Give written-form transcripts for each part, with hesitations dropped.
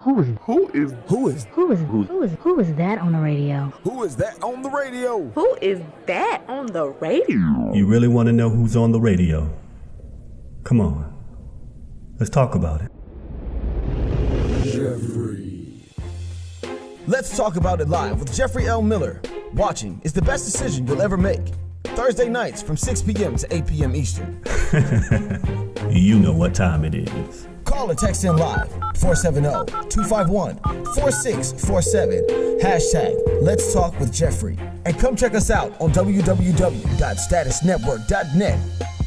Who is that on the radio? Who is that on the radio? Who is that on the radio? You really want to know who's on the radio? Come on, let's talk about it. Jeffrey. Let's talk about it live with Jeffrey L. Miller. Watching is the best decision you'll ever make. Thursday nights from 6 p.m. to 8 p.m. Eastern. You know what time it is. Call or text in live, 470-251-4647. Hashtag Let's Talk with Jeffrey. And come check us out on www.statusnetwork.net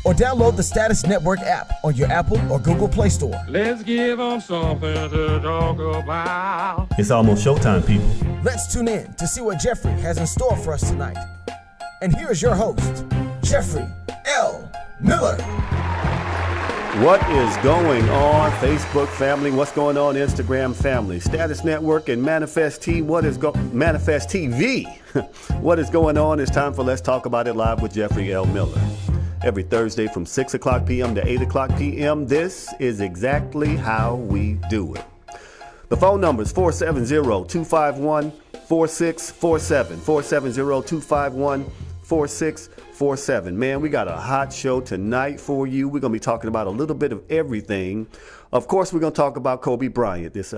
or download the Status Network app on your Apple or Google Play Store. Let's give them something to talk about. It's almost showtime, people. Let's tune in to see what Jeffrey has in store for us tonight. And here is your host, Jeffrey L. Miller. What is going on, Facebook family? What's going on, Instagram family? Status Network and Manifest TV. What is going on? It's time for Let's Talk About It Live with Jeffrey L. Miller. Every Thursday from 6 o'clock p.m. to 8 o'clock p.m. This is exactly how we do it. The phone number is 470-251-4647. 470-251-4647. Man, we got a hot show tonight for you. We're going to be talking about a little bit of everything. Of course, we're going to talk about Kobe Bryant this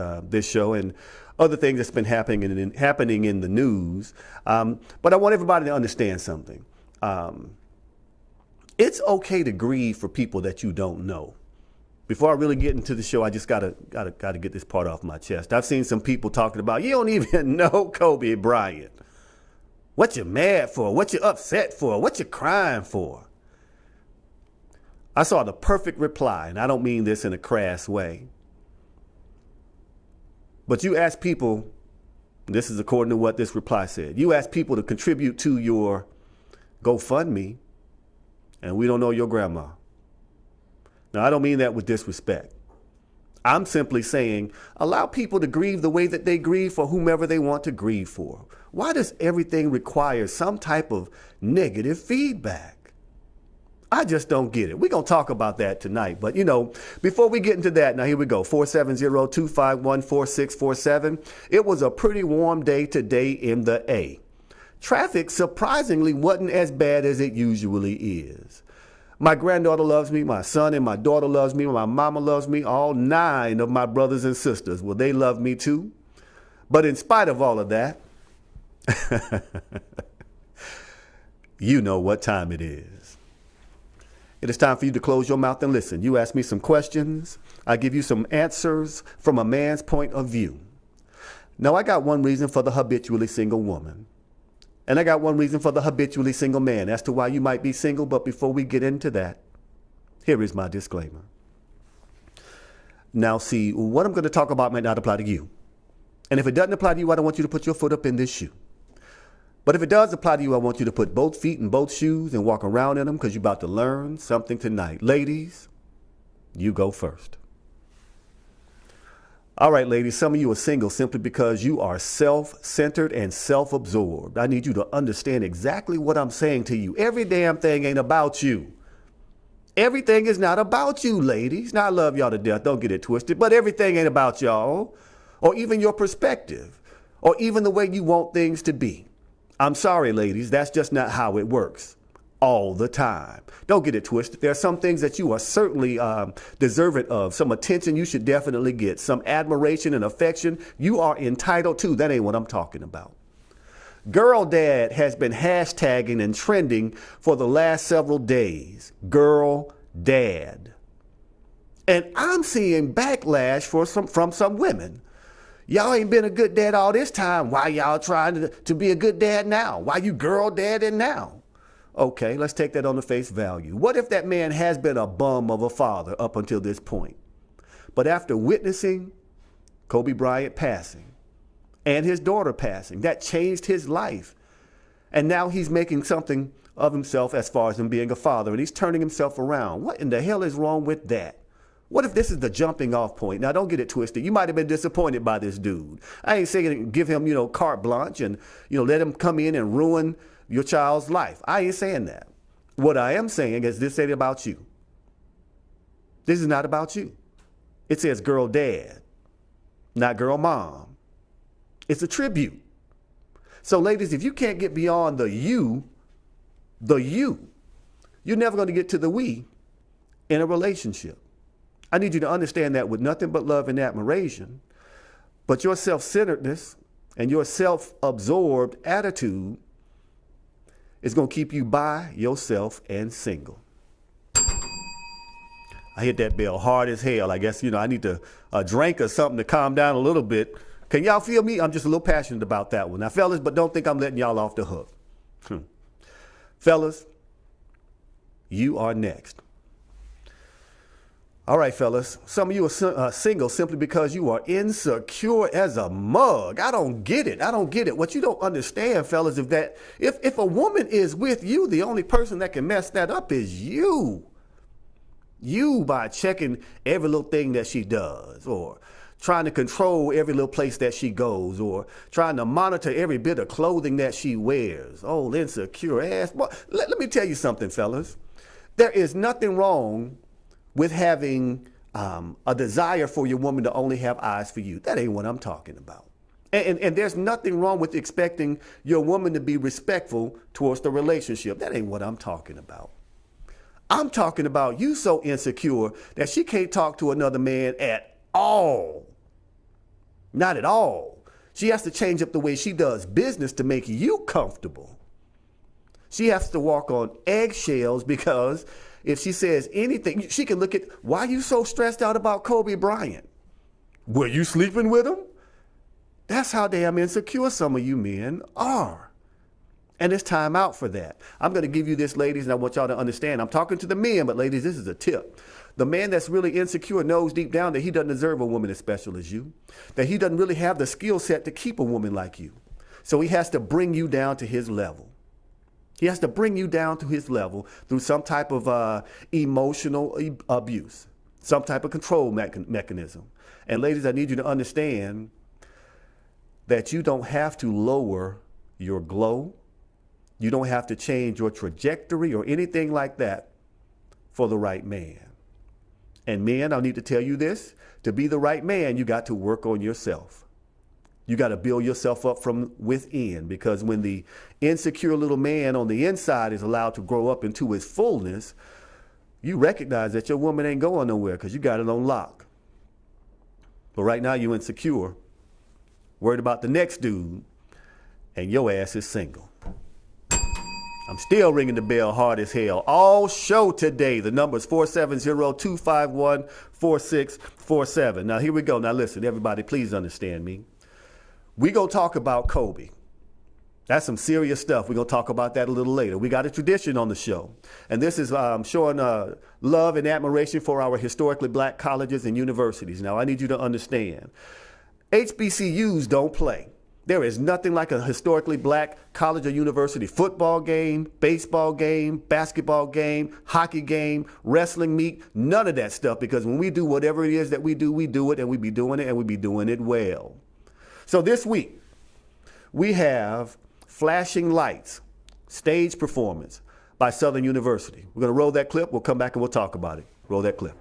show and other things that's been happening in the news. But I want everybody to understand something. It's okay to grieve for people that you don't know. Before I really get into the show, I just gotta get this part off my chest. I've seen some people talking about, you don't even know Kobe Bryant. What you mad for? What you upset for? What you crying for? I saw the perfect reply, and I don't mean this in a crass way. But you ask people, this is according to what this reply said, you ask people to contribute to your GoFundMe, and we don't know your grandma. Now, I don't mean that with disrespect. I'm simply saying, allow people to grieve the way that they grieve for whomever they want to grieve for. Why does everything require some type of negative feedback? I just don't get it. We're going to talk about that tonight. But, before we get into that, now here we go, 470-251-4647. It was a pretty warm day today in the A. Traffic surprisingly wasn't as bad as it usually is. My granddaughter loves me, my son and my daughter loves me, my mama loves me, all 9 of my brothers and sisters. Well, they love me too. But in spite of all of that, you know what time it is. It is time for you to close your mouth and listen. You ask me some questions. I give you some answers from a man's point of view. Now, I got one reason for the habitually single woman. And I got one reason for the habitually single man as to why you might be single. But before we get into that, here is my disclaimer. Now, see, what I'm going to talk about might not apply to you. And if it doesn't apply to you, I don't want you to put your foot up in this shoe. But if it does apply to you, I want you to put both feet in both shoes and walk around in them because you're about to learn something tonight. Ladies, you go first. All right, ladies, some of you are single simply because you are self-centered and self-absorbed. I need you to understand exactly what I'm saying to you. Every damn thing ain't about you. Everything is not about you, ladies. Now, I love y'all to death. Don't get it twisted. But everything ain't about y'all or even your perspective or even the way you want things to be. I'm sorry, ladies. That's just not how it works. All the time. Don't get it twisted. There are some things that you are certainly deserving of. Some attention you should definitely get. Some admiration and affection you are entitled to. That ain't what I'm talking about. Girl Dad has been hashtagging and trending for the last several days. Girl Dad. And I'm seeing backlash from some women. Y'all ain't been a good dad all this time. Why y'all trying to be a good dad now? Why you girl dadding now? Okay, let's take that on the face value. What if that man has been a bum of a father up until this point? But after witnessing Kobe Bryant passing and his daughter passing, that changed his life. And now he's making something of himself as far as him being a father, and he's turning himself around. What in the hell is wrong with that? What if this is the jumping off point? Now, don't get it twisted. You might have been disappointed by this dude. I ain't saying give him, carte blanche and, let him come in and ruin your child's life. I ain't saying that. What I am saying is this ain't about you. This is not about you. It says girl dad. not girl mom. It's a tribute. So ladies, if you can't get beyond the you, you're never going to get to the we in a relationship. I need you to understand that with nothing but love and admiration, but your self-centeredness and your self-absorbed attitude is going to keep you by yourself and single. I hit that bell hard as hell. I guess, I need to drink or something to calm down a little bit. Can y'all feel me? I'm just a little passionate about that one. Now, fellas, but don't think I'm letting y'all off the hook. Fellas, you are next. All right, fellas, some of you are single simply because you are insecure as a mug. I don't get it. What you don't understand, fellas, is that if a woman is with you, the only person that can mess that up is you. You, by checking every little thing that she does, or trying to control every little place that she goes, or trying to monitor every bit of clothing that she wears. Oh, insecure ass. Boy, let me tell you something, fellas. There is nothing wrong with having a desire for your woman to only have eyes for you. That ain't what I'm talking about. And there's nothing wrong with expecting your woman to be respectful towards the relationship. That ain't what I'm talking about. I'm talking about you so insecure that she can't talk to another man at all. Not at all. She has to change up the way she does business to make you comfortable. She has to walk on eggshells because if she says anything, she can look at, why are you so stressed out about Kobe Bryant? Were you sleeping with him? That's how damn insecure some of you men are. And it's time out for that. I'm going to give you this, ladies, and I want y'all to understand. I'm talking to the men, but ladies, this is a tip. The man that's really insecure knows deep down that he doesn't deserve a woman as special as you, that he doesn't really have the skill set to keep a woman like you. So he has to bring you down to his level. He has to bring you down to his level through some type of emotional abuse, some type of control mechanism. And ladies, I need you to understand that you don't have to lower your glow. You don't have to change your trajectory or anything like that for the right man. And men, I need to tell you this, to be the right man, you got to work on yourself. You got to build yourself up from within, because when the insecure little man on the inside is allowed to grow up into his fullness, you recognize that your woman ain't going nowhere because you got it on lock. But right now you're insecure, worried about the next dude, and your ass is single. I'm still ringing the bell hard as hell. All show today. The number is 470-251-4647. Now, here we go. Now, listen, everybody, please understand me. We gonna talk about Kobe. That's some serious stuff. We're going to talk about that a little later. We got a tradition on the show. And this is showing love and admiration for our historically black colleges and universities. Now, I need you to understand. HBCUs don't play. There is nothing like a historically black college or university football game, baseball game, basketball game, hockey game, wrestling meet, none of that stuff. Because when we do whatever it is that we do it, and we be doing it, and we be doing it well. So this week, we have Flashing Lights, stage performance by Southern University. We're going to roll that clip. We'll come back and we'll talk about it. Roll that clip.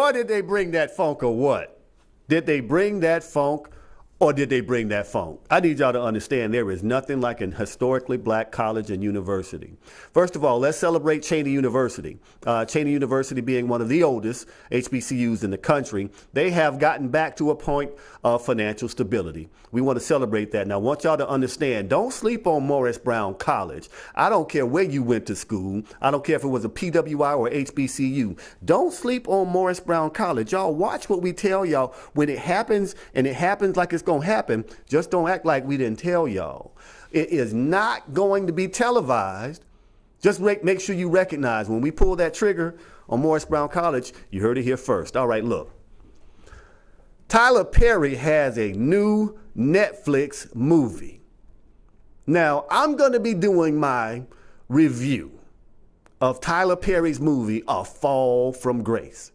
Boy, did they bring that funk or what? Did they bring that funk or did they bring that funk? I need y'all to understand there is nothing like an historically black college and university. First of all, let's celebrate Cheney University. Cheney University being one of the oldest HBCUs in the country, they have gotten back to a point of financial stability. We want to celebrate that. Now, I want y'all to understand, don't sleep on Morris Brown College. I don't care where you went to school. I don't care if it was a PWI or HBCU. Don't sleep on Morris Brown College. Y'all watch what we tell y'all. When it happens, and it happens like it's going to happen, just don't act like we didn't tell y'all. It is not going to be televised. Just make sure you recognize when we pull that trigger on Morris Brown College, you heard it here first. All right, look. Tyler Perry has a new Netflix movie. Now, I'm going to be doing my review of Tyler Perry's movie, A Fall from Grace.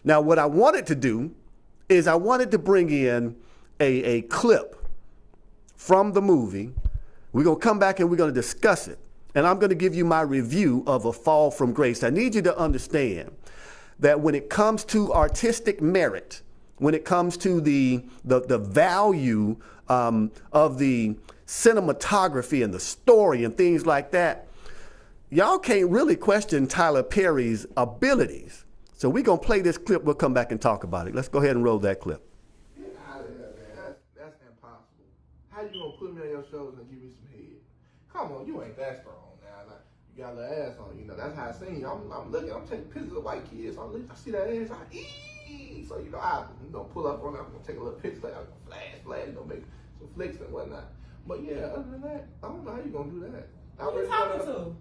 Now, what I wanted to do is I wanted to bring in a clip from the movie. We're going to come back and we're going to discuss it. And I'm going to give you my review of A Fall from Grace. I need you to understand that when it comes to artistic merit, when it comes to the value of the cinematography and the story and things like that, y'all can't really question Tyler Perry's abilities. So we're going to play this clip. We'll come back and talk about it. Let's go ahead and roll that clip. Get out of here, man. That's impossible. How you going to put me on your shoulders and give me some head? Come on, you ain't that strong now. Like, you got a little ass on you. Know, that's how I seen you. I'm looking, I'm taking pictures of white kids. I see that ass, so you know, I'm gonna pull up on it. I'm gonna take a little picture, like I'm gonna flash, you know, make some flicks and whatnot. But yeah, other than that, I don't know how you gonna do that. Who you talking to?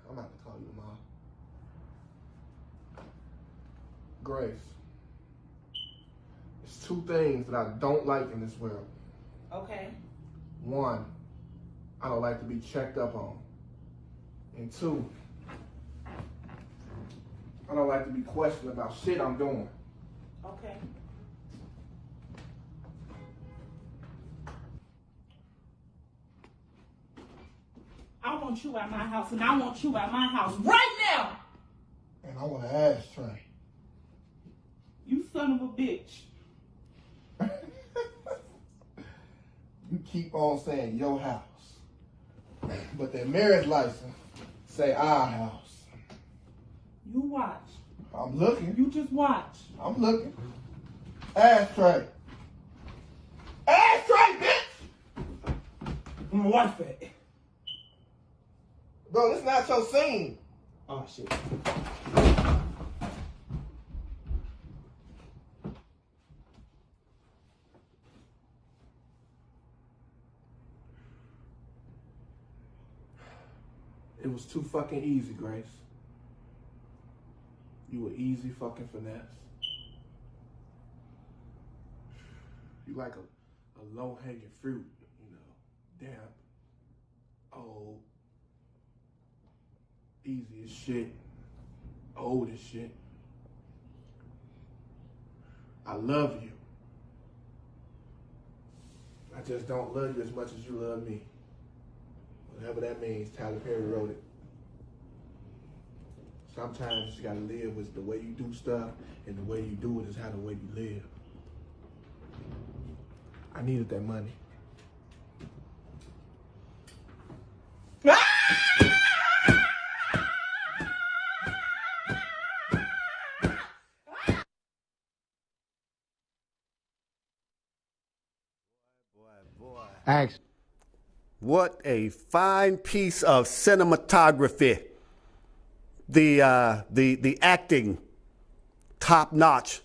I'm about to call you tomorrow. Grace. There's two things that I don't like in this world. Okay. One, I don't like to be checked up on. And two, I don't like to be questioned about shit I'm doing. Okay. I want you at my house, and I want you at my house right now. And I want an ashtray. You son of a bitch. You keep on saying your house, but that marriage license say our house. You watch. I'm looking. You just watch. I'm looking. Ashtray. Ashtray, bitch! I'm gonna watch that. Bro, this not your scene. Oh, shit. It was too fucking easy, Grace. You were easy fucking finesse. You like a low-hanging fruit, you know, damp, old, easy as shit, old as shit. I love you. I just don't love you as much as you love me. Whatever that means, Tyler Perry wrote it. Sometimes you just gotta live with the way you do stuff, and the way you do it is how the way you live. I needed that money. Action. What a fine piece of cinematography. The acting, top notch.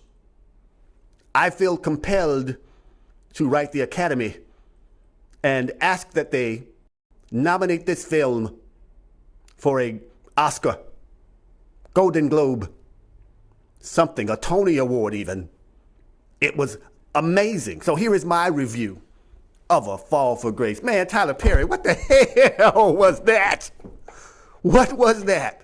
I feel compelled to write the Academy and ask that they nominate this film for a Oscar, Golden Globe, something, a Tony Award even. It was amazing. So here is my review of A Fall for Grace. Man, Tyler Perry, what the hell was that? What was that?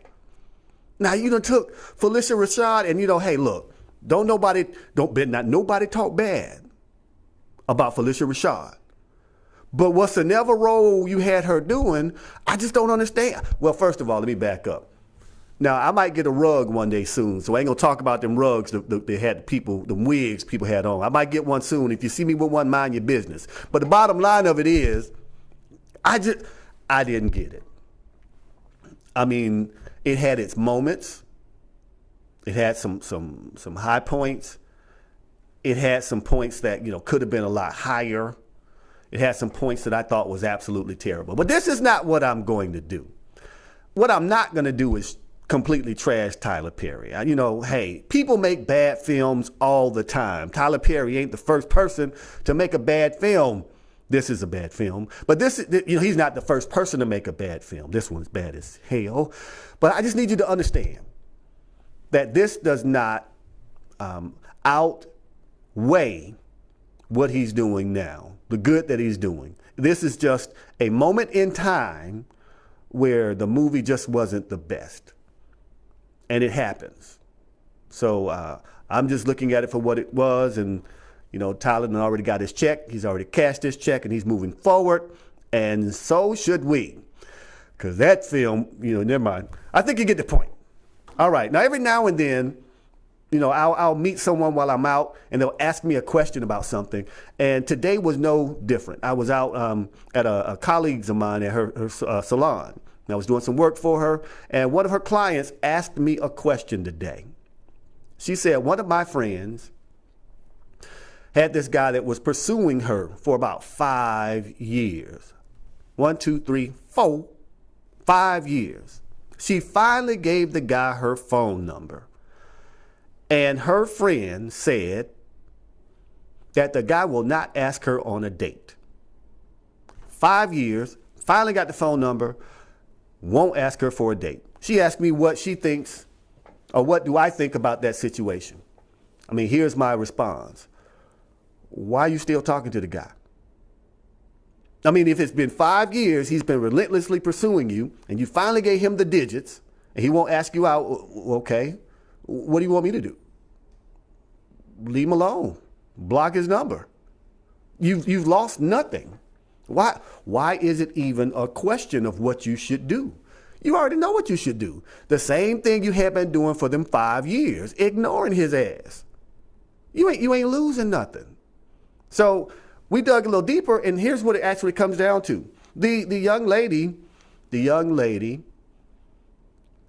Now, you done took Felicia Rashad and, you know, hey, look, not nobody talk bad about Felicia Rashad. But whatsoever role you had her doing, I just don't understand. Well, first of all, let me back up. Now, I might get a rug one day soon, so I ain't gonna talk about them rugs they had people, the wigs people had on. I might get one soon. If you see me with one, mind your business. But the bottom line of it is, I didn't get it. I mean, it had its moments. It had some high points. It had some points that, could have been a lot higher. It had some points that I thought was absolutely terrible. But this is not what I'm going to do. What I'm not going to do is completely trash Tyler Perry. Hey, people make bad films all the time. Tyler Perry ain't the first person to make a bad film. This is a bad film. But he's not the first person to make a bad film. This one's bad as hell. But I just need you to understand that this does not outweigh what he's doing now, the good that he's doing. This is just a moment in time where the movie just wasn't the best. And it happens. So I'm just looking at it for what it was. And, Tyler already got his check. He's already cashed his check and he's moving forward. And so should we. Because that film, never mind. I think you get the point. All right. Now, every now and then, I'll meet someone while I'm out and they'll ask me a question about something. And today was no different. I was out at a colleague's of mine at her salon. And I was doing some work for her. And one of her clients asked me a question today. She said, one of my friends had this guy that was pursuing her for about 5 years. 1, 2, 3, 4, 5 years. She finally gave the guy her phone number. And her friend said that the guy will not ask her on a date. 5 years, finally got the phone number, won't ask her for a date. She asked me what she thinks, or what do I think about that situation. I mean, here's my response. Why are you still talking to the guy? I mean, if it's been 5 years, he's been relentlessly pursuing you, and you finally gave him the digits, and he won't ask you out, okay, what do you want me to do? Leave him alone. Block his number. You've lost nothing. Why is it even a question of what you should do? You already know what you should do. The same thing you have been doing for them 5 years, ignoring his ass. You ain't losing nothing. So we dug a little deeper, and here's what it actually comes down to. The young lady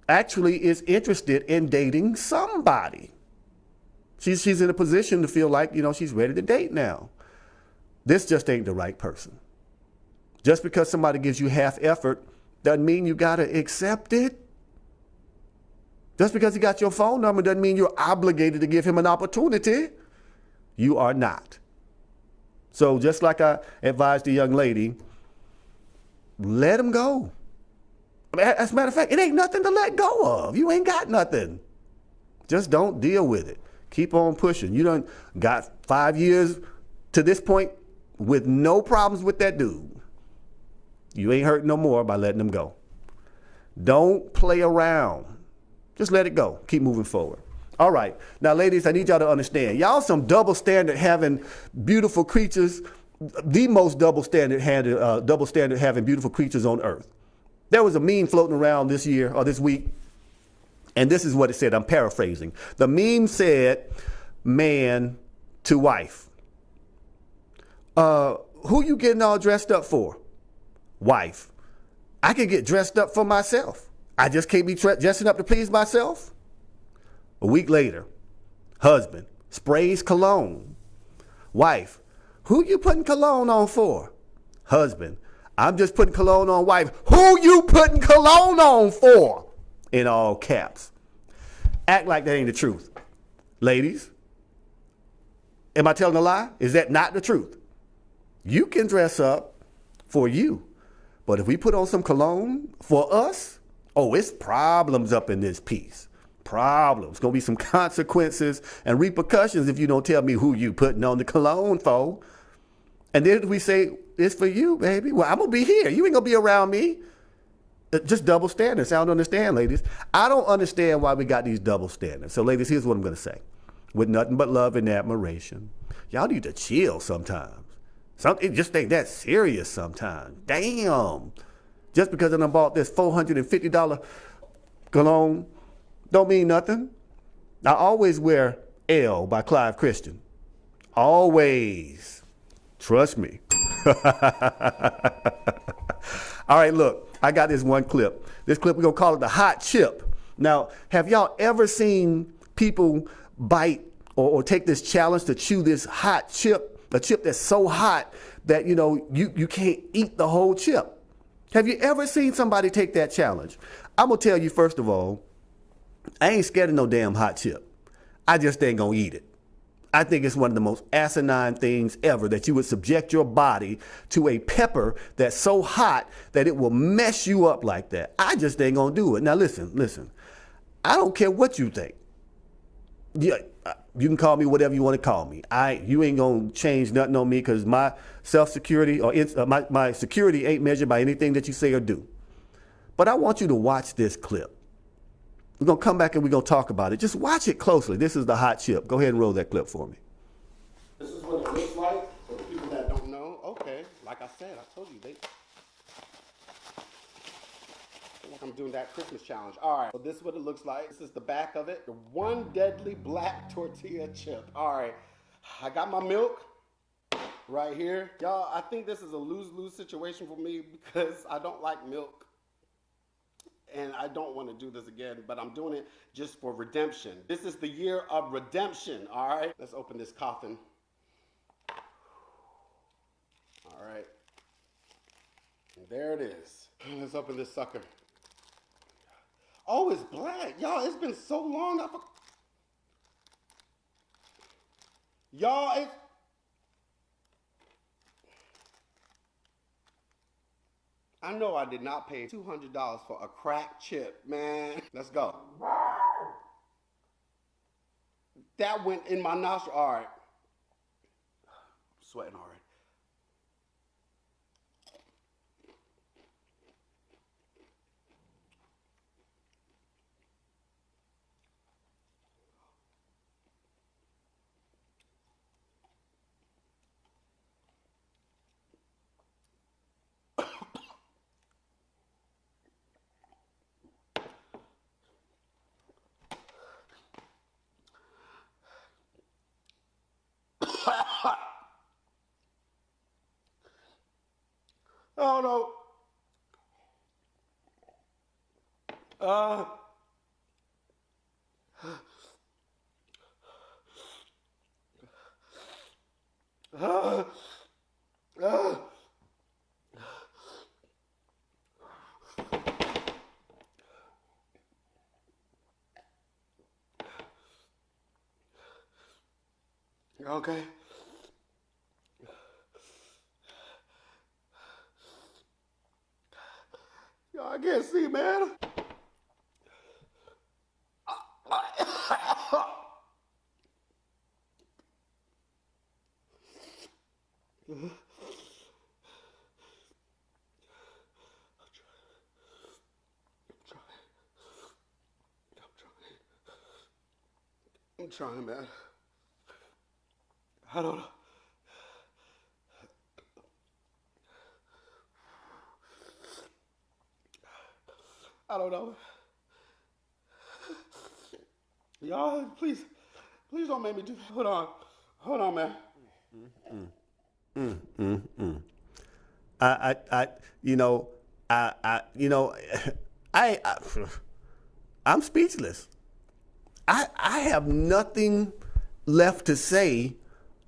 actually is interested in dating somebody. She's in a position to feel like, she's ready to date now. This just ain't the right person. Just because somebody gives you half effort doesn't mean you got to accept it. Just because he got your phone number doesn't mean you're obligated to give him an opportunity. You are not. So just like I advised the young lady, let him go. As a matter of fact, it ain't nothing to let go of. You ain't got nothing. Just don't deal with it. Keep on pushing. You done got 5 years to this point with no problems with that dude. You ain't hurting no more by letting him go. Don't play around. Just let it go. Keep moving forward. All right. Now, ladies, I need y'all to understand. Y'all some double standard having beautiful creatures, the most double standard having beautiful creatures on earth. There was a meme floating around this year or this week, and this is what it said. I'm paraphrasing. The meme said, man to wife. Who you getting all dressed up for? Wife. I can get dressed up for myself. I just can't be dressing up to please myself. A week later, husband sprays cologne. Wife, who you putting cologne on for? Husband, I'm just putting cologne on. Wife, who you putting cologne on for? In all caps. Act like that ain't the truth. Ladies, am I telling a lie? Is that not the truth? You can dress up for you. But if we put on some cologne for us, it's problems up in this piece. Problems. Going to be some consequences and repercussions if you don't tell me who you putting on the cologne for. And then we say, it's for you, baby. Well, I'm going to be here. You ain't going to be around me. Just double standards. I don't understand, ladies. I don't understand why we got these double standards. So, ladies, here's what I'm going to say. With nothing but love and admiration, y'all need to chill sometimes. It just ain't that serious sometimes. Damn. Just because I done bought this $450 cologne don't mean nothing. I always wear L by Clive Christian. Always. Trust me. All right, look, I got this one clip. This clip, we're going to call it the hot chip. Now, have y'all ever seen people bite or take this challenge to chew this hot chip, a chip that's so hot that, you know, you can't eat the whole chip? Have you ever seen somebody take that challenge? I'm going to tell you, first of all, I ain't scared of no damn hot chip. I just ain't going to eat it. I think it's one of the most asinine things ever that you would subject your body to a pepper that's so hot that it will mess you up like that. I just ain't gonna do it. Now listen. I don't care what you think. Yeah, you can call me whatever you want to call me. You ain't gonna change nothing on me because my self-security or my security ain't measured by anything that you say or do. But I want you to watch this clip. We're going to come back and we're going to talk about it. Just watch it closely. This is the hot chip. Go ahead and roll that clip for me. This is what it looks like for the people that don't know. Okay, like I said, I told you, I feel like I'm doing that Christmas challenge. All right, so this is what it looks like. This is the back of it. The one deadly black tortilla chip. All right, I got my milk right here. Y'all, I think this is a lose-lose situation for me because I don't like milk. And I don't want to do this again, but I'm doing it just for redemption. This is the year of redemption, all right? Let's open this coffin. All right. And there it is. Let's open this sucker. Oh, it's black. Y'all, it's been so long. Y'all, it's... I know I did not pay $200 for a crack chip, man. Let's go. That went in my nostril. All right. I'm sweating already. Oh no. Okay. Yo, I can't see, man. I'm trying, man. I don't know. I don't know. Y'all, please don't make me do that. Hold on, man. I'm speechless. I have nothing left to say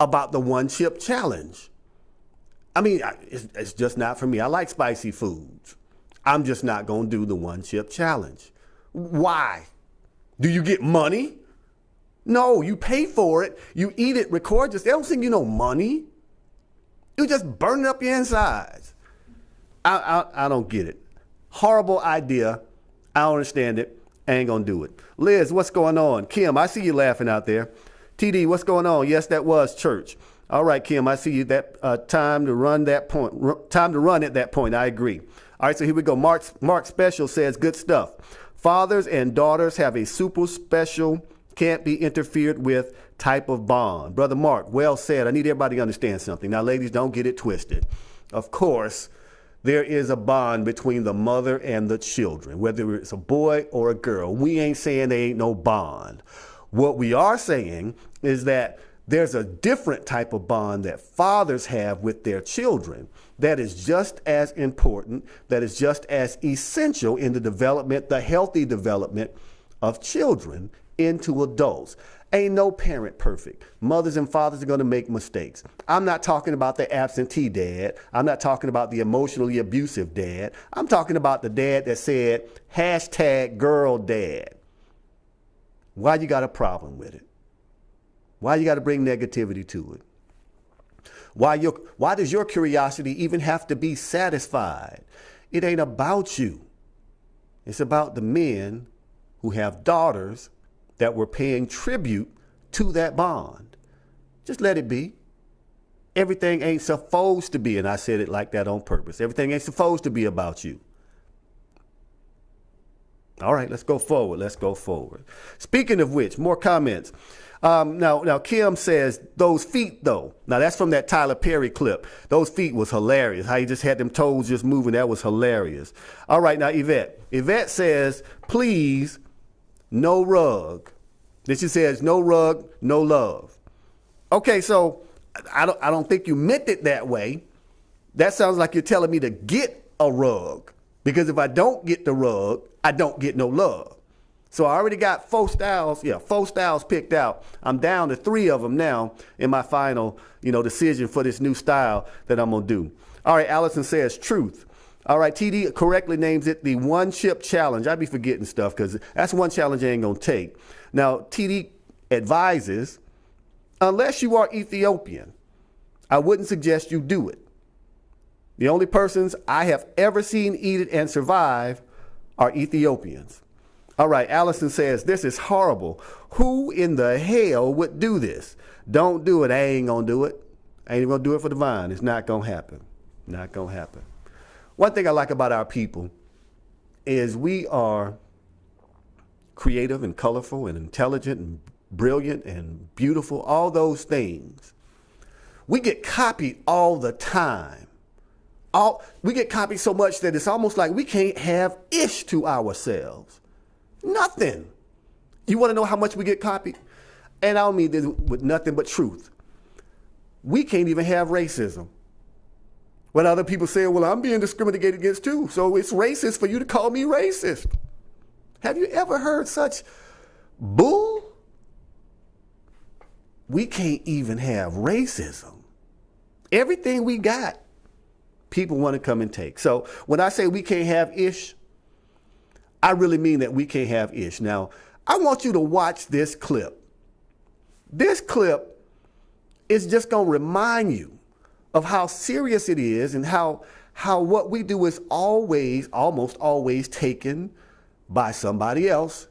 about the one chip challenge. I mean, it's just not for me. I like spicy foods. I'm just not going to do the one chip challenge. Why? Do you get money? No, you pay for it. You eat it, record this. They don't send you no money. You just burning up your insides. I don't get it. Horrible idea. I don't understand it. I ain't going to do it. Liz, what's going on? Kim, I see you laughing out there. TD, what's going on? Yes, that was church. All right, Kim, I see you. That time to run at that point. I agree. All right, so here we go. Mark Special says, good stuff. Fathers and daughters have a super special, can't be interfered with type of bond. Brother Mark, well said. I need everybody to understand something. Now, ladies, don't get it twisted. Of course, there is a bond between the mother and the children, whether it's a boy or a girl. We ain't saying there ain't no bond. What we are saying is that there's a different type of bond that fathers have with their children that is just as important, that is just as essential in the development, the healthy development of children into adults. Ain't no parent perfect. Mothers and fathers are going to make mistakes. I'm not talking about the absentee dad. I'm not talking about the emotionally abusive dad. I'm talking about the dad that said #girl dad. Why you got a problem with it? Why you got to bring negativity to it? Why does your curiosity even have to be satisfied? It ain't about you. It's about the men who have daughters that were paying tribute to that bond. Just let it be. Everything ain't supposed to be, and I said it like that on purpose. Everything ain't supposed to be about you. All right, let's go forward. Let's go forward. Speaking of which, more comments. Now Kim says, those feet though. Now that's from that Tyler Perry clip. Those feet was hilarious. How he just had them toes just moving. That was hilarious. All right, now Yvette. Yvette says, please, no rug. Then she says, no rug, no love. Okay, so I don't think you meant it that way. That sounds like you're telling me to get a rug. Because if I don't get the rug, I don't get no love. So I already got 4 styles picked out. I'm down to 3 of them now in my final, decision for this new style that I'm going to do. All right, Allison says truth. All right, TD correctly names it the one chip challenge. I be forgetting stuff because that's one challenge I ain't going to take. Now, TD advises, unless you are Ethiopian, I wouldn't suggest you do it. The only persons I have ever seen eat it and survive are Ethiopians. All right, Allison says, this is horrible. Who in the hell would do this? Don't do it. I ain't going to do it. I ain't even going to do it for the vine. It's not going to happen. Not going to happen. One thing I like about our people is we are creative and colorful and intelligent and brilliant and beautiful, all those things. We get copied all the time. We get copied so much that it's almost like we can't have ish to ourselves. Nothing. You want to know how much we get copied? And I don't mean this with nothing but truth. We can't even have racism. When other people say, well, I'm being discriminated against too, so it's racist for you to call me racist. Have you ever heard such bull? We can't even have racism. Everything we got, people want to come and take. So when I say we can't have ish, I really mean that we can't have ish. Now, I want you to watch this clip. This clip is just going to remind you of how serious it is and how what we do is almost always taken by somebody else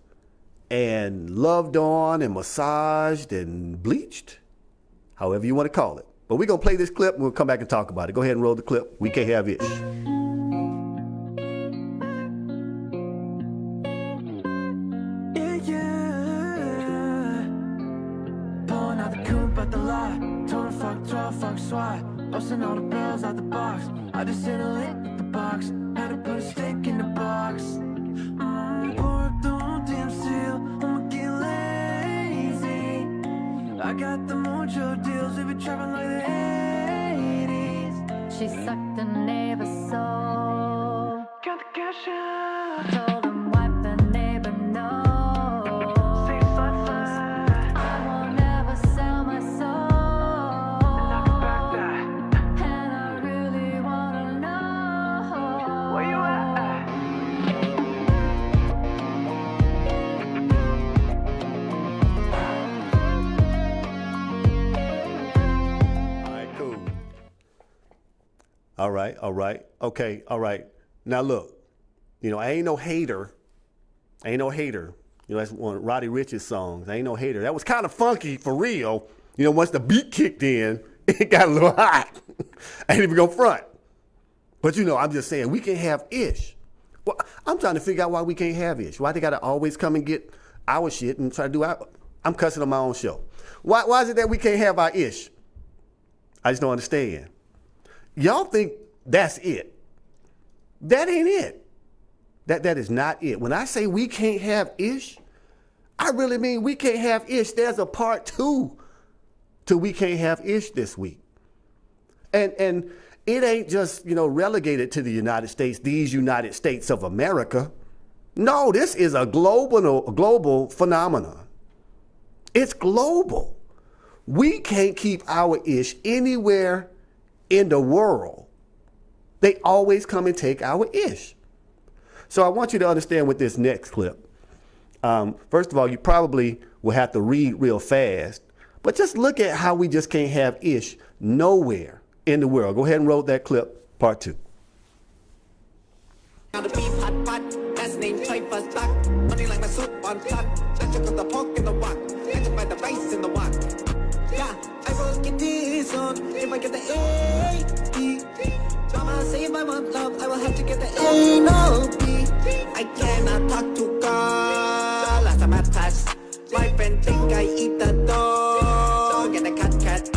and loved on and massaged and bleached, however you want to call it. But we're going to play this clip and we'll come back and talk about it. Go ahead and roll the clip. We can't have ish. Busting all the barrels out the box. I just hit a lick with the box. Had to put a stick in the box. Pour up the whole damn seal. I'ma get lazy. I got the mojo deals. We be trapping like the 80s. She sucked the neighbor's soul. Got the cash out. Told him wipe the neighbor no. All right. Okay, all right. Now look, I ain't no hater. That's one of Roddy Rich's songs. I ain't no hater. That was kind of funky for real. Once the beat kicked in, it got a little hot. I ain't even gonna front. But I'm just saying, we can have ish. Well, I'm trying to figure out why we can't have ish. Why they gotta always come and get our shit and try to do I'm cussing on my own show. Why is it that we can't have our ish? I just don't understand. Y'all think that's it. That ain't it. That is not it. When I say we can't have ish, I really mean we can't have ish. There's a part 2 to we can't have ish this week. And it ain't just, relegated to the United States, these United States of America. No, this is a global phenomenon. It's global. We can't keep our ish anywhere in the world. They always come and take our ish. So I want you to understand with this next clip. First of all, you probably will have to read real fast, but just look at how we just can't have ish nowhere in the world. Go ahead and roll that clip, part 2. That's named Toy Buzz Black. Money like my soup on top. I took up the pork in the wok. I took by the rice in the wok. Yeah, I will get this on if I get the A. Mama say if I want love, I will have to get the A, no B. I cannot talk to God. Last time I passed, my friend think I eat the dog and the cat.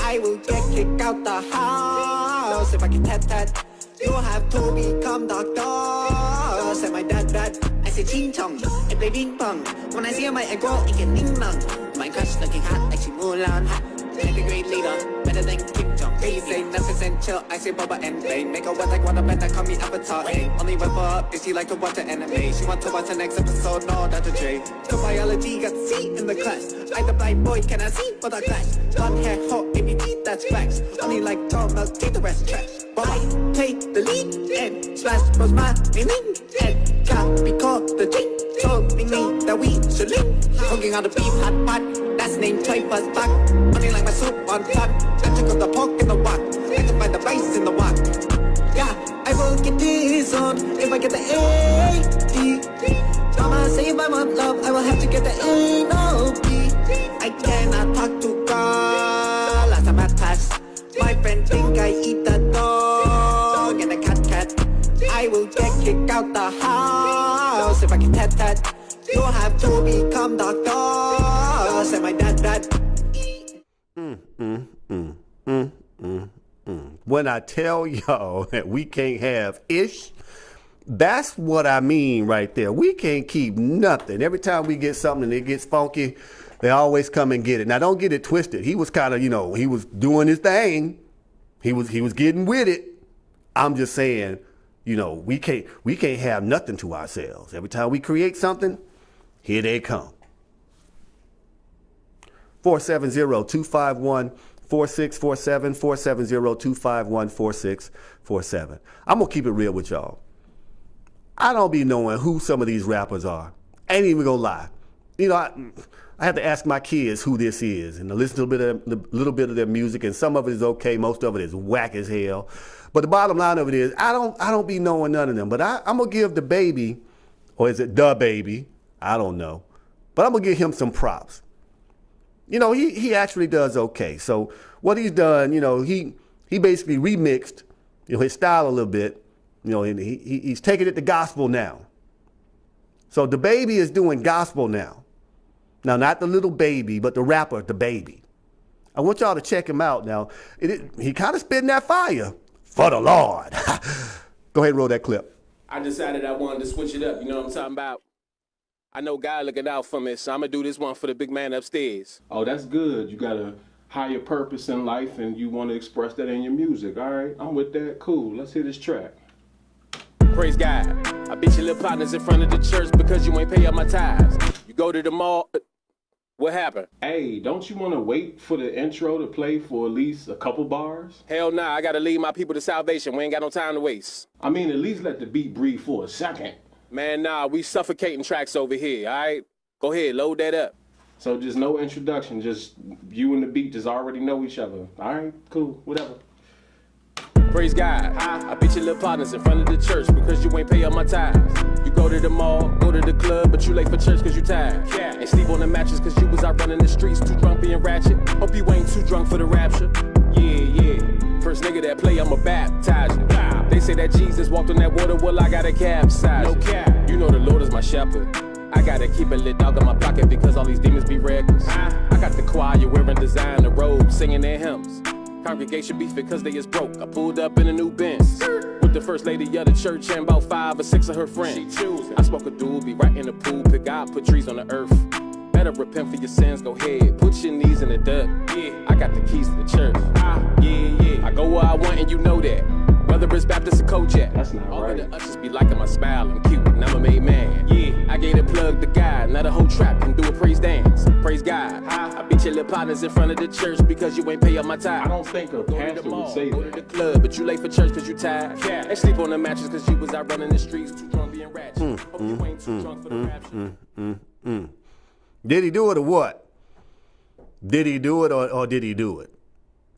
I will get kicked out the house if I get tat. You have to become doctor. Say my dad. I say ching chong and play ping pong. When I see my ego, it can ding dong. My crush looking hot like she Mulan. Like a great leader, better than Kim Jong. They say nothing's and chill. I say Bubba and Play. Make her wet like watermelon. Call me Avatar. Ay. Only whip her up if she like to watch the anime. She want to watch the next episode. No, Dr. Dre. The biology got C in the class. I the blind boy, can I see for the clash? Blonde hair, hot, ABT, that's facts. Only like tall milk, take the rest trash. But I take the lead and smash was my meaning. And copy call the drink. Told me that we should link. Cooking on the beef hot pot. That's named Toy Buzz Black. Money like my soup on top. I took up the pork in the wok. I took by the rice in the wok. Yeah, I will get this on if I get the A. Mama say if I want love, I will have to get the A, no B. I cannot talk to God. Last time I passed, my friend think I eat the dog and the cat. I will get kicked out the house if I get tat. You have to become doctor. Say my dad. When I tell y'all that we can't have ish, that's what I mean right there. We can't keep nothing. Every time we get something and it gets funky, they always come and get it. Now, don't get it twisted. He was kind of, he was doing his thing. He was getting with it. I'm just saying, we can't have nothing to ourselves. Every time we create something, here they come. 470-251-4647, 470-251-4647. I'm going to keep it real with y'all. I don't be knowing who some of these rappers are. Ain't even gonna lie. I have to ask my kids who this is and to listen to a little bit of their music, and some of it is okay, most of it is whack as hell. But the bottom line of it is, I don't be knowing none of them. But I'm gonna give the baby, or is it the baby? I don't know. But I'm gonna give him some props. He actually does okay. So what he's done, he basically remixed, his style a little bit. He's taking it to gospel now. So the baby is doing gospel now. Now, not the little baby, but the rapper, the baby. I want y'all to check him out now. He kind of spitting that fire for the Lord. Go ahead and roll that clip. I decided I wanted to switch it up. You know what I'm talking about? I know God looking out for me, so I'm going to do this one for the big man upstairs. Oh, that's good. You got a higher purpose in life, and you want to express that in your music. All right, I'm with that. Cool. Let's hear this track. Praise God. I beat your little partners in front of the church because you ain't pay up my tithes. You go to the mall. What happened? Hey, don't you want to wait for the intro to play for at least a couple bars? Hell nah, I got to lead my people to salvation. We ain't got no time to waste. I mean, at least let the beat breathe for a second. Man, nah, we suffocating tracks over here, all right? Go ahead, load that up. So just no introduction, just you and the beat just already know each other. All right, cool, whatever. Praise God. I beat your little partners in front of the church because you ain't pay up my tithes. You go to the mall, go to the club, but you late for church because you tired. Yeah. And sleep on the mattress because you was out running the streets, too drunk being ratchet. Hope you ain't too drunk for the rapture. Yeah. First nigga that play, I'ma baptize you. Wow. They say that Jesus walked on that water, well, I gotta capsize you. No cap. You know the Lord is my shepherd. I gotta keep a lit dog in my pocket because all these demons be reckless. I got the choir wearing designer robes, singing their hymns. Congregation beef because they is broke. I pulled up in a new Benz with with the first lady of the church and about 5 or 6 of her friends. She choosing. I spoke a doobie right in the pool. Pick God, put trees on the earth. Better repent for your sins, go ahead. Put your knees in the dirt. Yeah, I got the keys to the church. Yeah. I go where I want and you know that. Whether it's Baptist or Kojak. That's not all right. All the ushers be liking my smile, I'm cute, and I'm a made man. Yeah, I gave the plug to God, now the whole trap can do a praise dance. Praise God. I beat your little partners in front of the church because you ain't pay up my time. I don't think a pastor would say that. Go to the club, but you late for church cause you tired. Yeah. And sleep on the mattress cause you was out running the streets, too drunk being ratchet. Hope you ain't too drunk for the rapture. Did he do it or what? Did he do it or did he do it?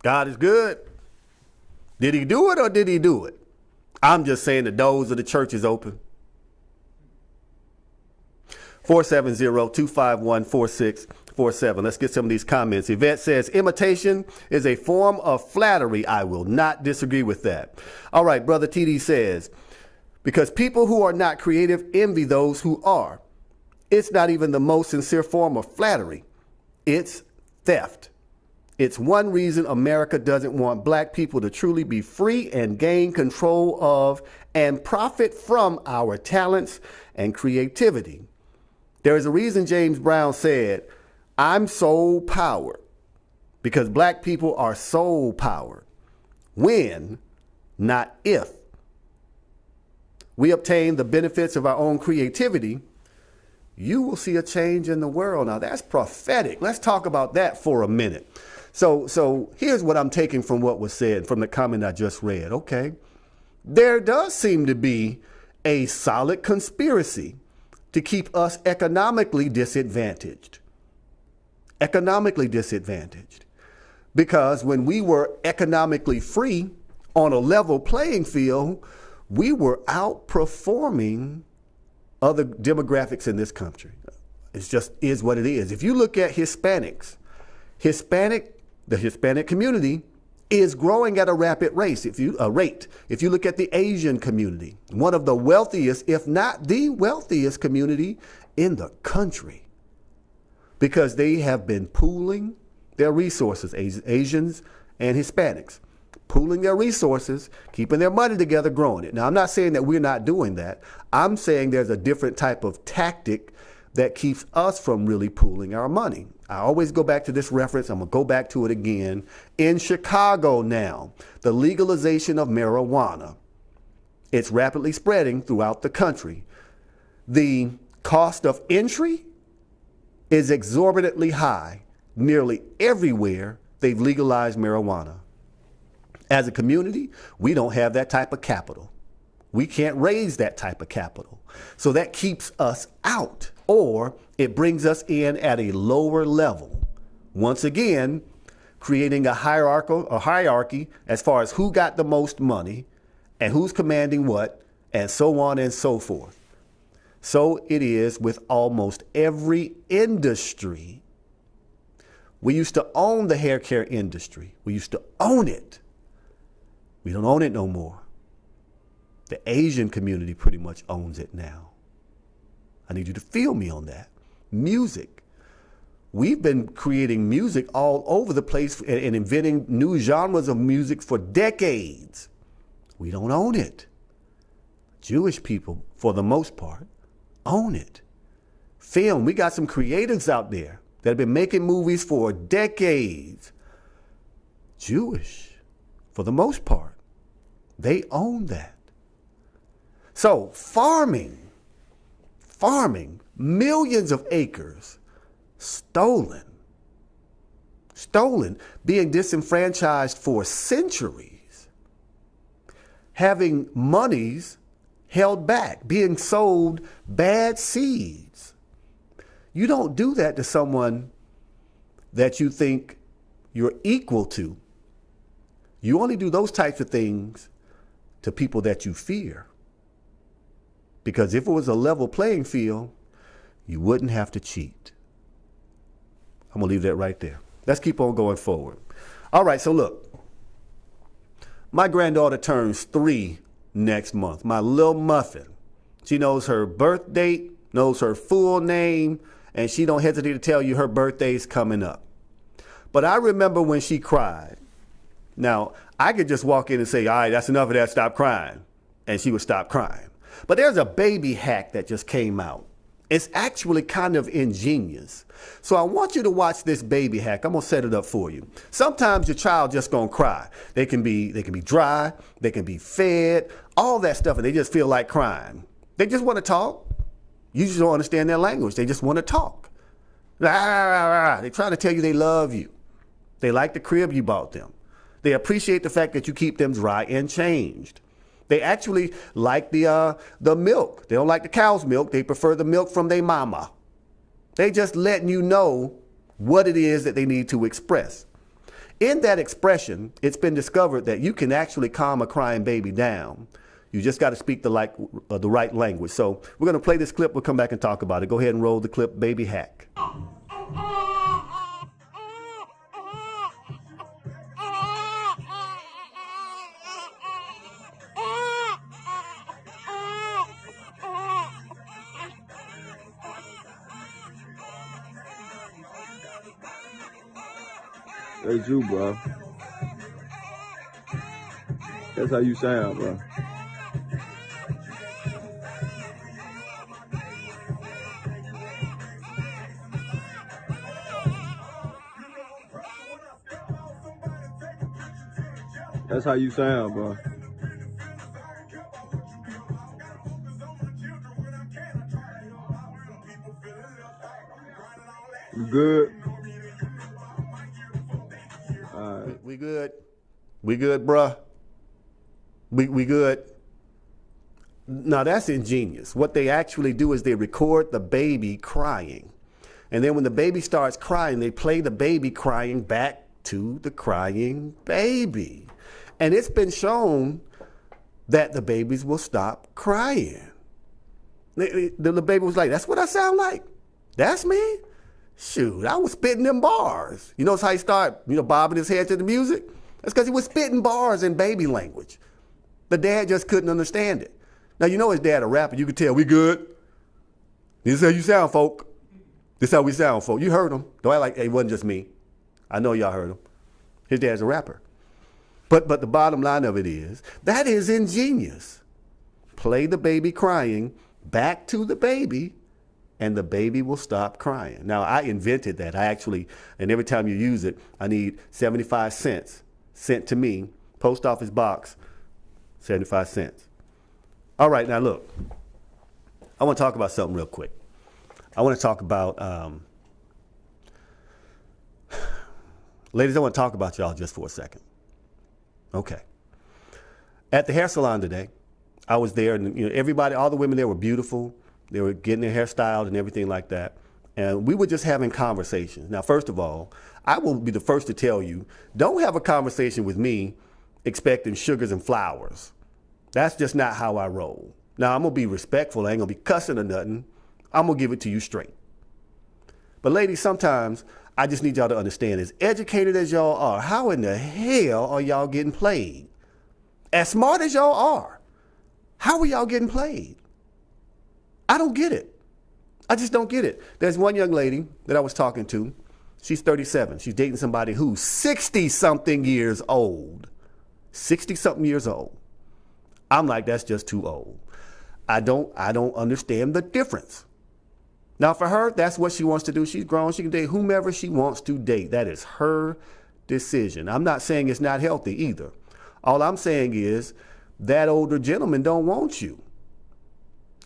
God is good. Did he do it or did he do it? I'm just saying the doors of the church is open. 470-251-4647. Let's get some of these comments. Yvette says, imitation is a form of flattery. I will not disagree with that. All right, Brother TD says, because people who are not creative envy those who are. It's not even the most sincere form of flattery. It's theft. It's one reason America doesn't want black people to truly be free and gain control of and profit from our talents and creativity. There is a reason James Brown said, I'm soul powered, because black people are soul powered. When, not if, we obtain the benefits of our own creativity, you will see a change in the world. Now that's prophetic. Let's talk about that for a minute. So here's what I'm taking from what was said from the comment I just read. Okay. There does seem to be a solid conspiracy to keep us economically disadvantaged. Economically disadvantaged. Because when we were economically free on a level playing field, we were outperforming other demographics in this country. It just is what it is. If you look at Hispanics, the Hispanic community is growing at a rapid rate. If you look at the Asian community, one of the wealthiest, if not the wealthiest community in the country, because they have been pooling their resources, Asians and Hispanics, pooling their resources, keeping their money together, growing it. Now, I'm not saying that we're not doing that. I'm saying there's a different type of tactic that keeps us from really pooling our money. I always go back to this reference. I'm going to go back to it again. In Chicago now, the legalization of marijuana, it's rapidly spreading throughout the country. The cost of entry is exorbitantly high. Nearly everywhere they've legalized marijuana. As a community, we don't have that type of capital. We can't raise that type of capital. So that keeps us out, or it brings us in at a lower level. Once again, creating a hierarchy as far as who got the most money and who's commanding what, and so on and so forth. So it is with almost every industry. We used to own the hair care industry. We used to own it. We don't own it no more. The Asian community pretty much owns it now. I need you to feel me on that. Music. We've been creating music all over the place and inventing new genres of music for decades. We don't own it. Jewish people, for the most part, own it. Film. We got some creatives out there that have been making movies for decades. Jewish, for the most part. They own that. So farming, millions of acres, stolen, being disenfranchised for centuries, having monies held back, being sold bad seeds. You don't do that to someone that you think you're equal to. You only do those types of things to people that you fear. Because if it was a level playing field, you wouldn't have to cheat. I'm going to leave that right there. Let's keep on going forward. All right, so look. My granddaughter turns 3 next month. My little muffin. She knows her birth date, knows her full name, and she don't hesitate to tell you her birthday's coming up. But I remember when she cried. Now, I could just walk in and say, all right, that's enough of that, stop crying. and she would stop crying. But there's a baby hack that just came out. It's actually kind of ingenious. So I want you to watch this baby hack. I'm gonna set it up for you. Sometimes your child just gonna cry. They can be dry, they can be fed, all that stuff, and they just feel like crying. They just want to talk. You just don't understand their language. They just want to talk. They're trying to tell you they love you. They like the crib you bought them. They appreciate the fact that you keep them dry and changed. They actually like the milk. They don't like the cow's milk. They prefer the milk from their mama. They just letting you know what it is that they need to express. In that expression, it's been discovered that you can actually calm a crying baby down. You just got to speak the right language. So we're going to play this clip. We'll come back and talk about it. Go ahead and roll the clip, baby hack. That's you, bro. That's how you sound, bro. That's how you sound, bro. You good? We good? We good, bruh? We good? Now that's ingenious. What they actually do is they record the baby crying. And then when the baby starts crying, they play the baby crying back to the crying baby. And it's been shown that the babies will stop crying. The baby was like, that's what I sound like? That's me? Shoot, I was spitting them bars. You notice how he started, bobbing his head to the music? That's because he was spitting bars in baby language. The dad just couldn't understand it. Now, you know his dad a rapper. You could tell, we good. This is how you sound, folk. This is how we sound, folk. You heard him. Don't act like it wasn't just me. I know y'all heard him. His dad's a rapper. But the bottom line of it is, that is ingenious. Play the baby crying back to the baby, and the baby will stop crying. Now, I invented that. And every time you use it, I need 75 cents sent to me, post office box, 75 cents. All right, now look, I want to talk about something real quick. I want to talk about, ladies, I want to talk about y'all just for a second. Okay. At the hair salon today, I was there, and everybody, all the women there were beautiful. They were getting their hair styled and everything like that. And we were just having conversations. Now, first of all, I will be the first to tell you, don't have a conversation with me expecting sugars and flowers. That's just not how I roll. Now, I'm going to be respectful. I ain't going to be cussing or nothing. I'm going to give it to you straight. But ladies, sometimes I just need y'all to understand, as educated as y'all are, how in the hell are y'all getting played? As smart as y'all are, how are y'all getting played? I don't get it. I just don't get it. There's one young lady that I was talking to. She's 37. She's dating somebody who's 60-something years old. 60-something years old. I'm like, that's just too old. I don't understand the difference. Now, for her, that's what she wants to do. She's grown. She can date whomever she wants to date. That is her decision. I'm not saying it's not healthy either. All I'm saying is that older gentleman don't want you.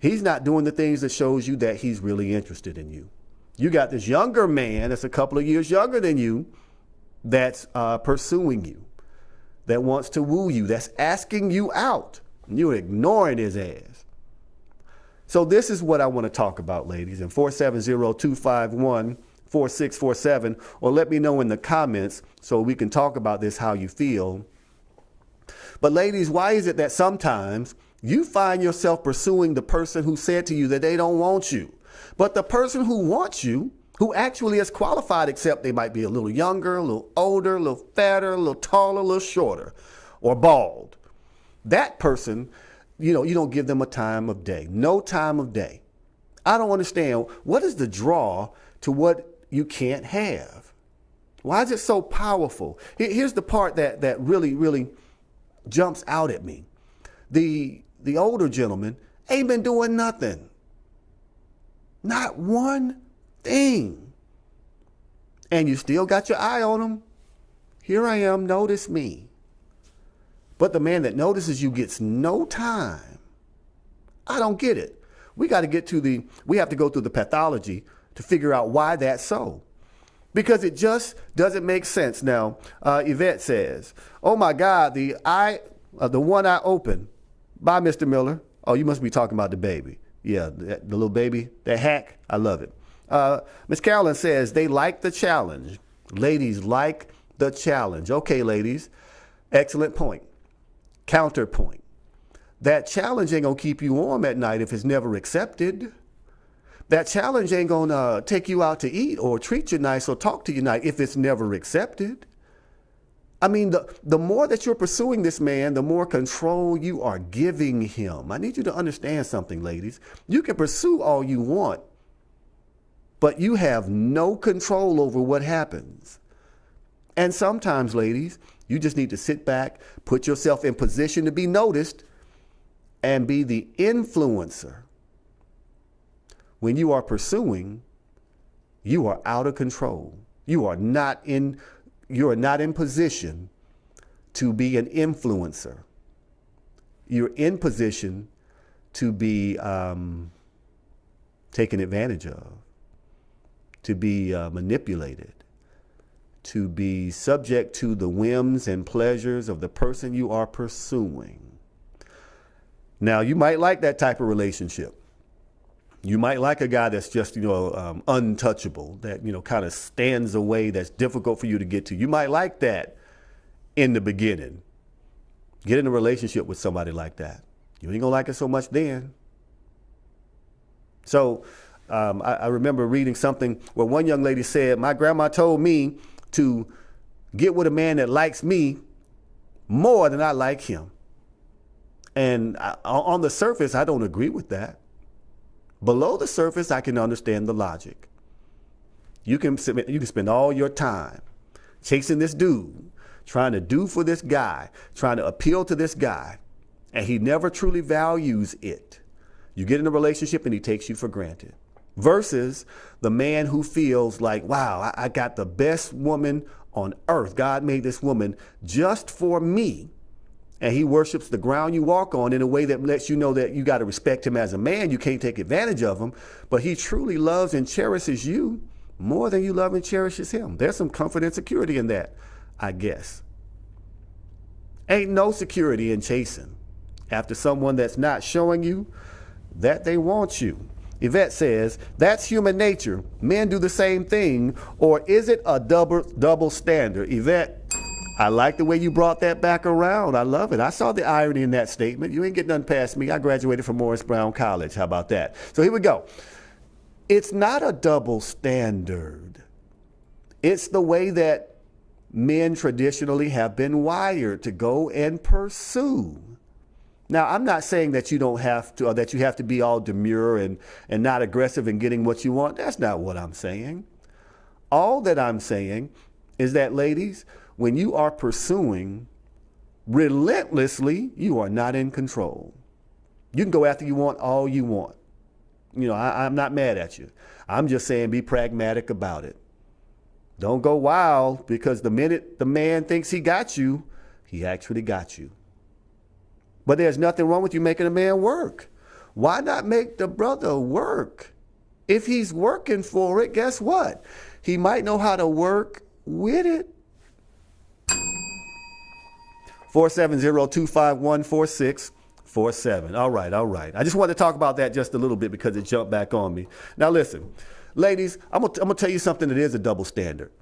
He's not doing the things that shows you that he's really interested in you. You got this younger man that's a couple of years younger than you that's pursuing you, that wants to woo you, that's asking you out. And you're ignoring his ass. So this is what I want to talk about, ladies, in 470-251-4647, or let me know in the comments so we can talk about this, how you feel. But ladies, why is it that sometimes you find yourself pursuing the person who said to you that they don't want you, but the person who wants you, who actually is qualified, except they might be a little younger, a little older, a little fatter, a little taller, a little shorter, or bald. That person, you don't give them a time of day, no time of day. I don't understand. What is the draw to what you can't have? Why is it so powerful? Here's the part that really, really jumps out at me. The the older gentleman, ain't been doing nothing. Not one thing. And you still got your eye on him. Here I am, notice me. But the man that notices you gets no time. I don't get it. We have to go through the pathology to figure out why that's so. Because it just doesn't make sense. Now, Yvette says, oh my God, the one eye open. Bye, Mr. Miller. Oh, you must be talking about the baby. Yeah, the little baby, that hack. I love it. Miss Carolyn says they like the challenge. Ladies like the challenge. Okay, ladies, excellent point. Counterpoint. That challenge ain't gonna keep you warm at night if it's never accepted. That challenge ain't gonna take you out to eat or treat you nice or talk to you nice if it's never accepted. I mean, the more that you're pursuing this man, the more control you are giving him. I need you to understand something, ladies. You can pursue all you want, but you have no control over what happens. And sometimes, ladies, you just need to sit back, put yourself in position to be noticed, and be the influencer. When you are pursuing, you are out of control. You are not in position to be an influencer. You're in position to be taken advantage of, to be manipulated, to be subject to the whims and pleasures of the person you are pursuing. Now, you might like that type of relationship. You might like a guy that's just, untouchable, that, kind of stands away, that's difficult for you to get to. You might like that in the beginning. Get in a relationship with somebody like that. You ain't gonna like it so much then. So I remember reading something where one young lady said, my grandma told me to get with a man that likes me more than I like him. And on the surface, I don't agree with that. Below the surface, I can understand the logic. You can spend all your time chasing this dude, trying to do for this guy, trying to appeal to this guy, and he never truly values it. You get in a relationship and he takes you for granted. Versus the man who feels like, wow, I got the best woman on earth. God made this woman just for me. And he worships the ground you walk on in a way that lets you know that you got to respect him as a man. You can't take advantage of him, but he truly loves and cherishes you more than you love and cherishes him. There's some comfort and security in that, I guess. Ain't no security in chasing after someone that's not showing you that they want you. Yvette says, that's human nature. Men do the same thing, or is it a double standard? Yvette, I like the way you brought that back around. I love it. I saw the irony in that statement. You ain't getting nothing past me. I graduated from Morris Brown College. How about that? So here we go. It's not a double standard. It's the way that men traditionally have been wired to go and pursue. Now, I'm not saying that you don't have to, or that you have to be all demure and not aggressive in getting what you want. That's not what I'm saying. All that I'm saying is that, ladies, when you are pursuing relentlessly, you are not in control. You can go after you want all you want. I'm not mad at you. I'm just saying be pragmatic about it. Don't go wild, because the minute the man thinks he got you, he actually got you. But there's nothing wrong with you making a man work. Why not make the brother work? If he's working for it, guess what? He might know how to work with it. 470-251-4647. All right. I just wanted to talk about that just a little bit because it jumped back on me. Now listen, ladies, I'm gonna tell you something that is a double standard.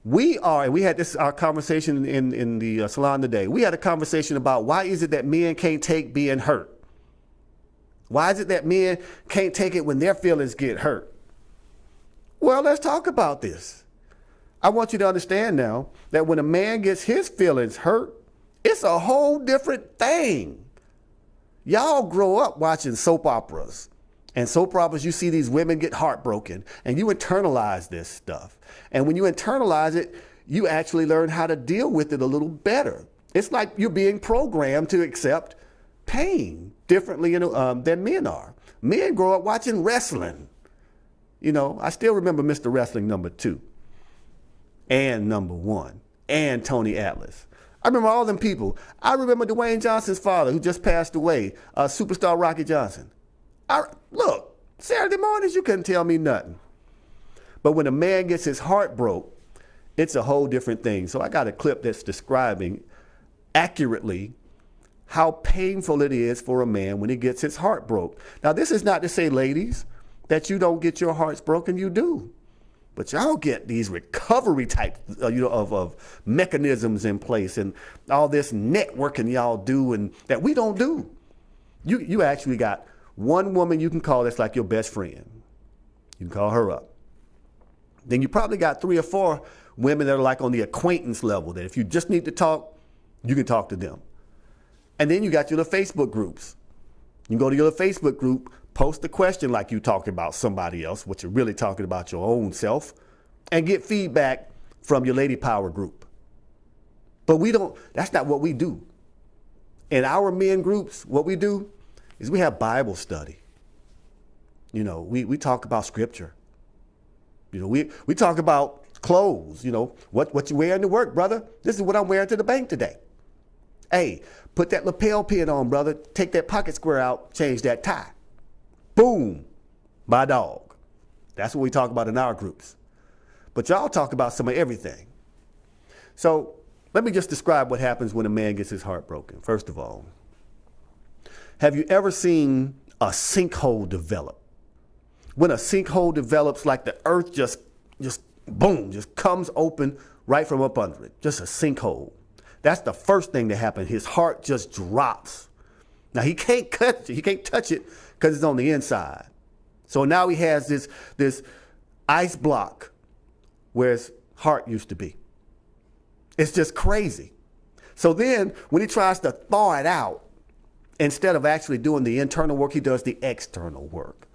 We had our conversation in the salon today. We had a conversation about why is it that men can't take being hurt? Why is it that men can't take it when their feelings get hurt? Well, let's talk about this. I want you to understand now that when a man gets his feelings hurt, it's a whole different thing. Y'all grow up watching soap operas. And soap operas, you see these women get heartbroken, and you internalize this stuff. And when you internalize it, you actually learn how to deal with it a little better. It's like you're being programmed to accept pain differently than men are. Men grow up watching wrestling. You know, I still remember Mr. Wrestling #2 and #1 and Tony Atlas. I remember all them people. I remember Dwayne Johnson's father, who just passed away, Superstar Rocky Johnson. Look, Saturday mornings, you couldn't tell me nothing. But when a man gets his heart broke, it's a whole different thing. So I got a clip that's describing accurately how painful it is for a man when he gets his heart broke. Now, this is not to say, ladies, that you don't get your hearts broken. You do. But y'all get these recovery type of mechanisms in place and all this networking y'all do and that we don't do. You actually got one woman you can call that's like your best friend. You can call her up. Then you probably got 3 or 4 women that are like on the acquaintance level, that if you just need to talk, you can talk to them. And then you got your little Facebook groups. You go to your little Facebook group, post a question like you talking about somebody else, what you're really talking about your own self, and get feedback from your Lady Power group. But that's not what we do. In our men groups, what we do is we have Bible study. You know, we talk about scripture. You know, we talk about clothes, you know, what you wearing to work, brother. This is what I'm wearing to the bank today. Hey, put that lapel pin on, brother. Take that pocket square out, change that tie. Boom, my dog. That's what we talk about in our groups. But y'all talk about some of everything. So let me just describe what happens when a man gets his heart broken. First of all, have you ever seen a sinkhole develop? When a sinkhole develops, like the earth just boom, just comes open right from up under it. Just a sinkhole. That's the first thing that happened. His heart just drops. Now he can't touch it. He can't touch it because it's on the inside. So now he has this ice block where his heart used to be. It's just crazy. So then when he tries to thaw it out, instead of actually doing the internal work, he does the external work.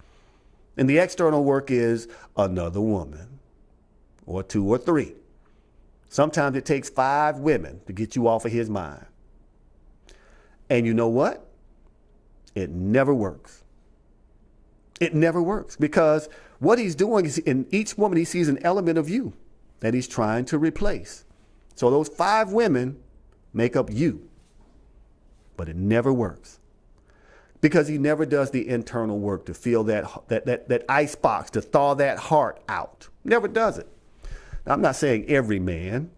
And the external work is another woman, or 2 or 3. Sometimes it takes 5 women to get you off of his mind. And you know what? It never works. It never works, because what he's doing is in each woman he sees an element of you that he's trying to replace. So those 5 women make up you. But it never works, because he never does the internal work to feel that ice box, to thaw that heart out. Never does it. Now, I'm not saying every man.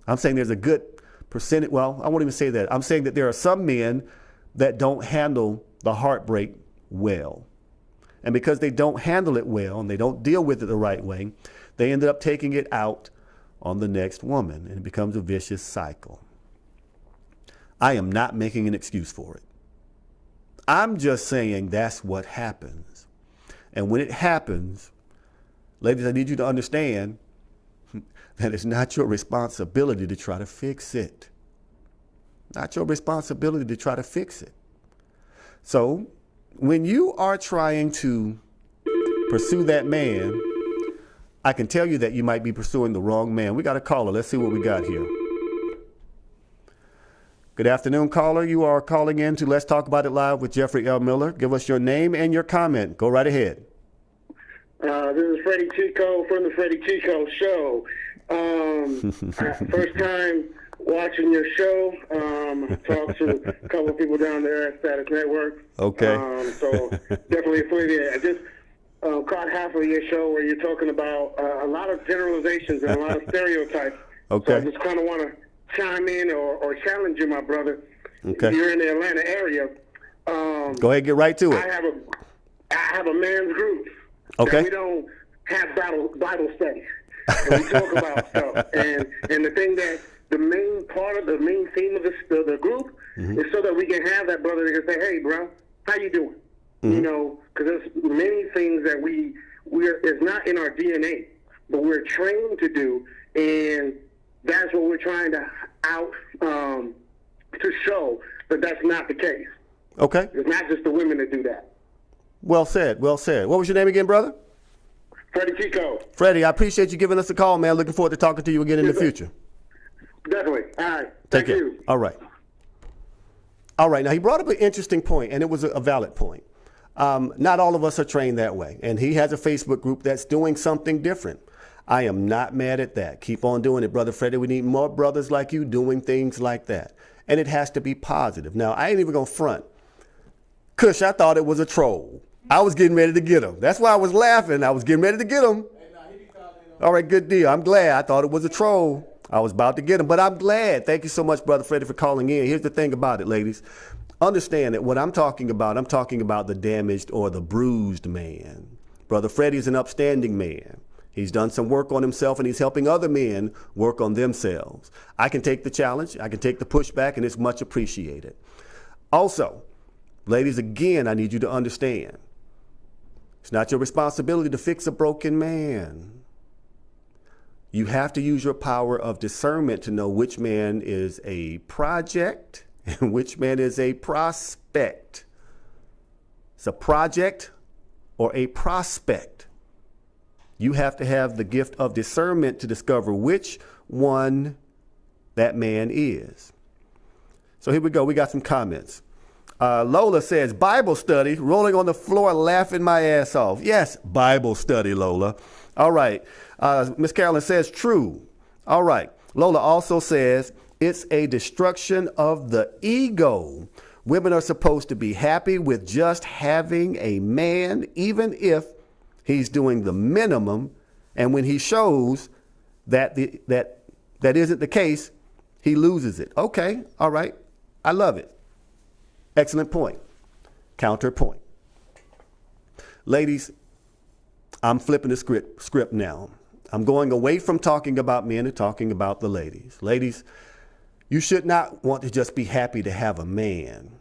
I'm saying there's a good percentage. Well, I won't even say that. I'm saying that there are some men that don't handle the heartbreak well. And because they don't handle it well and they don't deal with it the right way, they ended up taking it out on the next woman, and it becomes a vicious cycle. I am not making an excuse for it. I'm just saying that's what happens. And when it happens, ladies, I need you to understand that it's not your responsibility to try to fix it. Not your responsibility to try to fix it. So when you are trying to pursue that man, I can tell you that you might be pursuing the wrong man. We got a caller. Let's see what we got here. Good afternoon, caller. You are calling in to Let's Talk About It Live with Jeffrey L. Miller. Give us your name and your comment. Go right ahead. This is Freddie Chico from the Freddie Chico Show. First time watching your show. Talked to a couple of people down there at Status Network. Okay. So definitely affiliated. I just caught half of your show where you're talking about a lot of generalizations and a lot of stereotypes. Okay. So I just kind of want to chime in or challenge you, my brother. Okay. You're in the Atlanta area. Go ahead, get right to it. I have a man's group. Okay. Now, we don't have Bible studies. And we talk about stuff. And the thing that the main theme of the group is so that we can have that brother that can say, hey, bro, how you doing? Mm-hmm. You know, because there's many things that it's not in our DNA, but we're trained to do. And that's what we're trying to to show that that's not the case. Okay. It's not just the women that do that. Well said. Well said. What was your name again, brother? Freddie Chico. Freddie, I appreciate you giving us a call, man. Looking forward to talking to you again in the future. Definitely. All right. Take care. You. All right. All right, now he brought up an interesting point, and it was a valid point. Not all of us are trained that way, and he has a Facebook group that's doing something different. I am not mad at that. Keep on doing it, Brother Freddie. We need more brothers like you doing things like that, and it has to be positive. Now, I ain't even gonna front. Kush, I thought it was a troll. I was getting ready to get him. That's why I was laughing. I was getting ready to get him. All right, good deal. I'm glad. I thought it was a troll. I was about to get him, but I'm glad. Thank you so much, Brother Freddie, for calling in. Here's the thing about it, ladies. Understand that what I'm talking about the damaged or the bruised man. Brother Freddie is an upstanding man. He's done some work on himself, and he's helping other men work on themselves. I can take the challenge. I can take the pushback, and it's much appreciated. Also, ladies, again, I need you to understand. It's not your responsibility to fix a broken man. You have to use your power of discernment to know which man is a project and which man is a prospect. It's a project or a prospect. You have to have the gift of discernment to discover which one that man is. So here we go. We got some comments. Lola says, Bible study, rolling on the floor, laughing my ass off. Yes, Bible study, Lola. All right. Miss Carolyn says, true. All right. Lola also says, it's a destruction of the ego. Women are supposed to be happy with just having a man, even if he's doing the minimum. And when he shows that that isn't the case, he loses it. Okay. All right. I love it. Excellent point. Counterpoint. Ladies, I'm flipping the script now. I'm going away from talking about men and talking about the ladies. Ladies, you should not want to just be happy to have a man.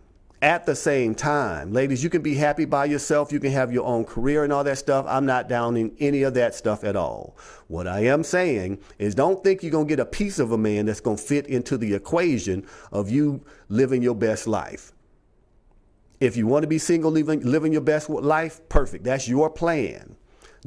At the same time, ladies, you can be happy by yourself. You can have your own career and all that stuff. I'm not downing any of that stuff at all. What I am saying is don't think you're going to get a piece of a man that's going to fit into the equation of you living your best life. If you want to be single, living your best life, perfect. That's your plan.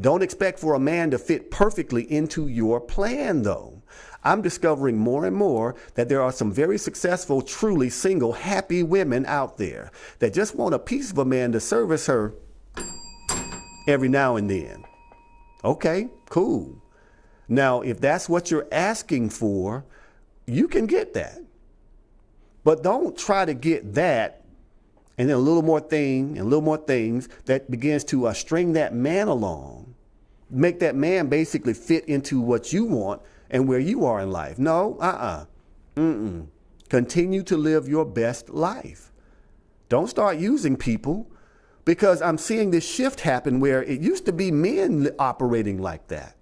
Don't expect for a man to fit perfectly into your plan, though. I'm discovering more and more that there are some very successful, truly single, happy women out there that just want a piece of a man to service her every now and then. Okay, cool. Now, if that's what you're asking for, you can get that. But don't try to get that and then a little more things that begins to string that man along, make that man basically fit into what you want and where you are in life. No, Continue to live your best life. Don't start using people, because I'm seeing this shift happen where it used to be men operating like that,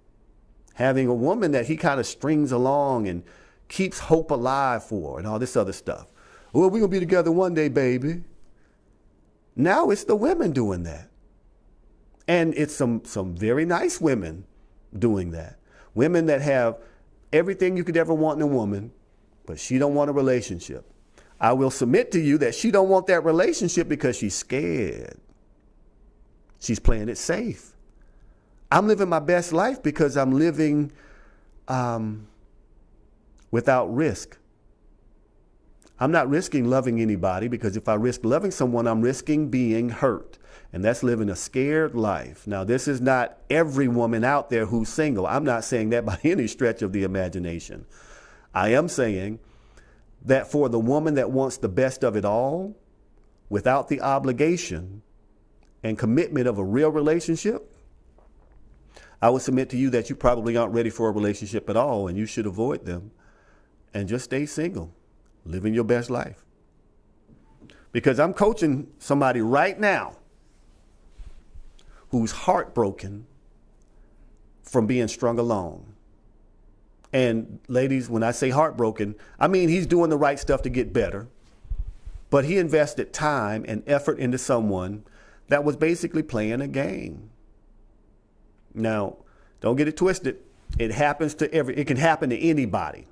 having a woman that he kind of strings along and keeps hope alive for and all this other stuff. Well, we're going to be together one day, baby. Now it's the women doing that. And it's some very nice women doing that. Women that have everything you could ever want in a woman, but she don't want a relationship. I will submit to you that she don't want that relationship because she's scared. She's playing it safe. I'm living my best life because I'm living without risk. I'm not risking loving anybody, because if I risk loving someone, I'm risking being hurt. And that's living a scared life. Now, this is not every woman out there who's single. I'm not saying that by any stretch of the imagination. I am saying that for the woman that wants the best of it all, without the obligation and commitment of a real relationship, I would submit to you that you probably aren't ready for a relationship at all, and you should avoid them and just stay single. Living your best life. Because I'm coaching somebody right now who's heartbroken from being strung along. And ladies, when I say heartbroken, I mean he's doing the right stuff to get better, but he invested time and effort into someone that was basically playing a game. Now, don't get it twisted. It can happen to anybody.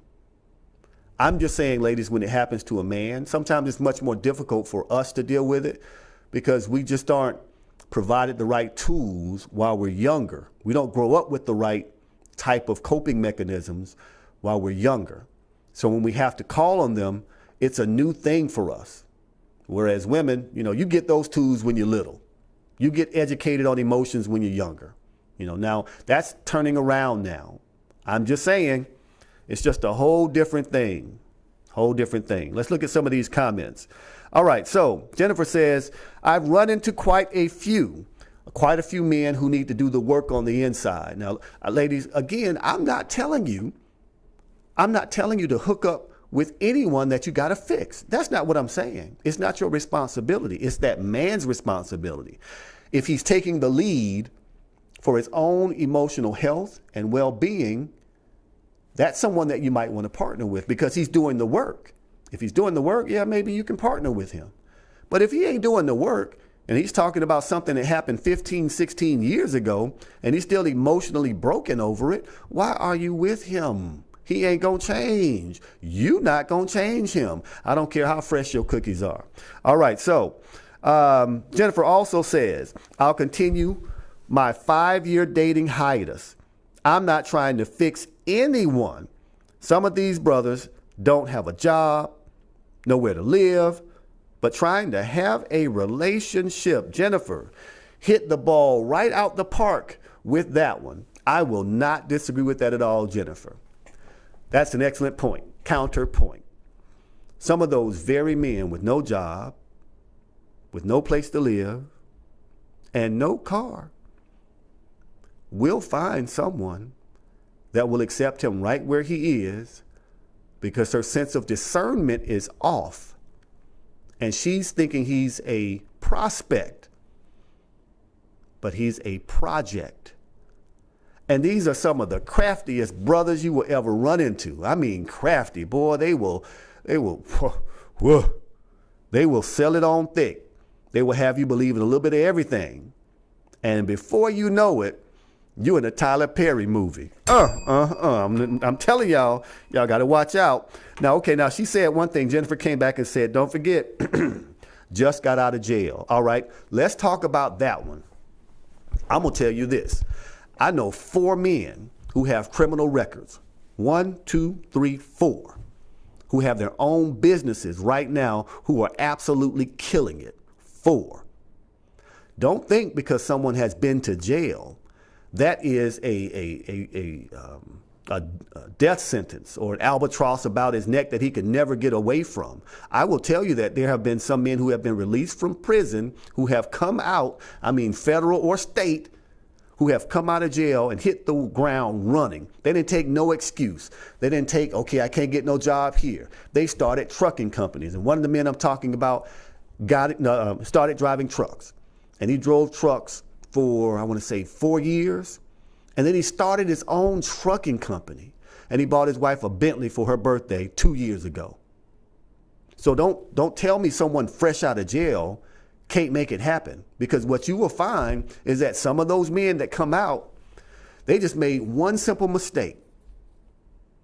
I'm just saying, ladies, when it happens to a man, sometimes it's much more difficult for us to deal with it because we just aren't provided the right tools while we're younger. We don't grow up with the right type of coping mechanisms while we're younger. So when we have to call on them, it's a new thing for us. Whereas women, you get those tools when you're little. You get educated on emotions when you're younger. Now that's turning around now. I'm just saying it's just a whole different thing. Let's look at some of these comments. All right. So Jennifer says, I've run into quite a few men who need to do the work on the inside. Now, ladies, again, I'm not telling you to hook up with anyone that you got to fix. That's not what I'm saying. It's not your responsibility. It's that man's responsibility. If he's taking the lead for his own emotional health and well-being, that's someone that you might want to partner with because he's doing the work. If he's doing the work, yeah, maybe you can partner with him. But if he ain't doing the work and he's talking about something that happened 15, 16 years ago and he's still emotionally broken over it, why are you with him? He ain't going to change. You not going to change him. I don't care how fresh your cookies are. All right. So Jennifer also says, I'll continue my 5-year dating hiatus. I'm not trying to fix anyone. Some of these brothers don't have a job, nowhere to live, but trying to have a relationship. Jennifer hit the ball right out the park with that one. I will not disagree with that at all, Jennifer. That's an excellent point. Counterpoint. Some of those very men with no job, with no place to live, and no car will find someone that will accept him right where he is because her sense of discernment is off. And she's thinking he's a prospect, but he's a project. And these are some of the craftiest brothers you will ever run into. I mean, crafty, boy, they will sell it on thick. They will have you believe in a little bit of everything. And before you know it, you're in a Tyler Perry movie. I'm telling y'all got to watch out. Now, she said one thing. Jennifer came back and said, don't forget, just got out of jail. All right, let's talk about that one. I'm going to tell you this. I know 4 men who have criminal records. 1, 2, 3, 4. Who have their own businesses right now who are absolutely killing it. 4. Don't think because someone has been to jail that is a death sentence or an albatross about his neck that he can never get away from. I will tell you that there have been some men who have been released from prison who have come out, federal or state, who have come out of jail and hit the ground running. They didn't take no excuse. They didn't take, I can't get no job here. They started trucking companies. And one of the men I'm talking about started driving trucks. And he drove trucks for, 4 years. And then he started his own trucking company. And he bought his wife a Bentley for her birthday 2 years ago. So don't tell me someone fresh out of jail can't make it happen, because what you will find is that some of those men that come out, they just made one simple mistake.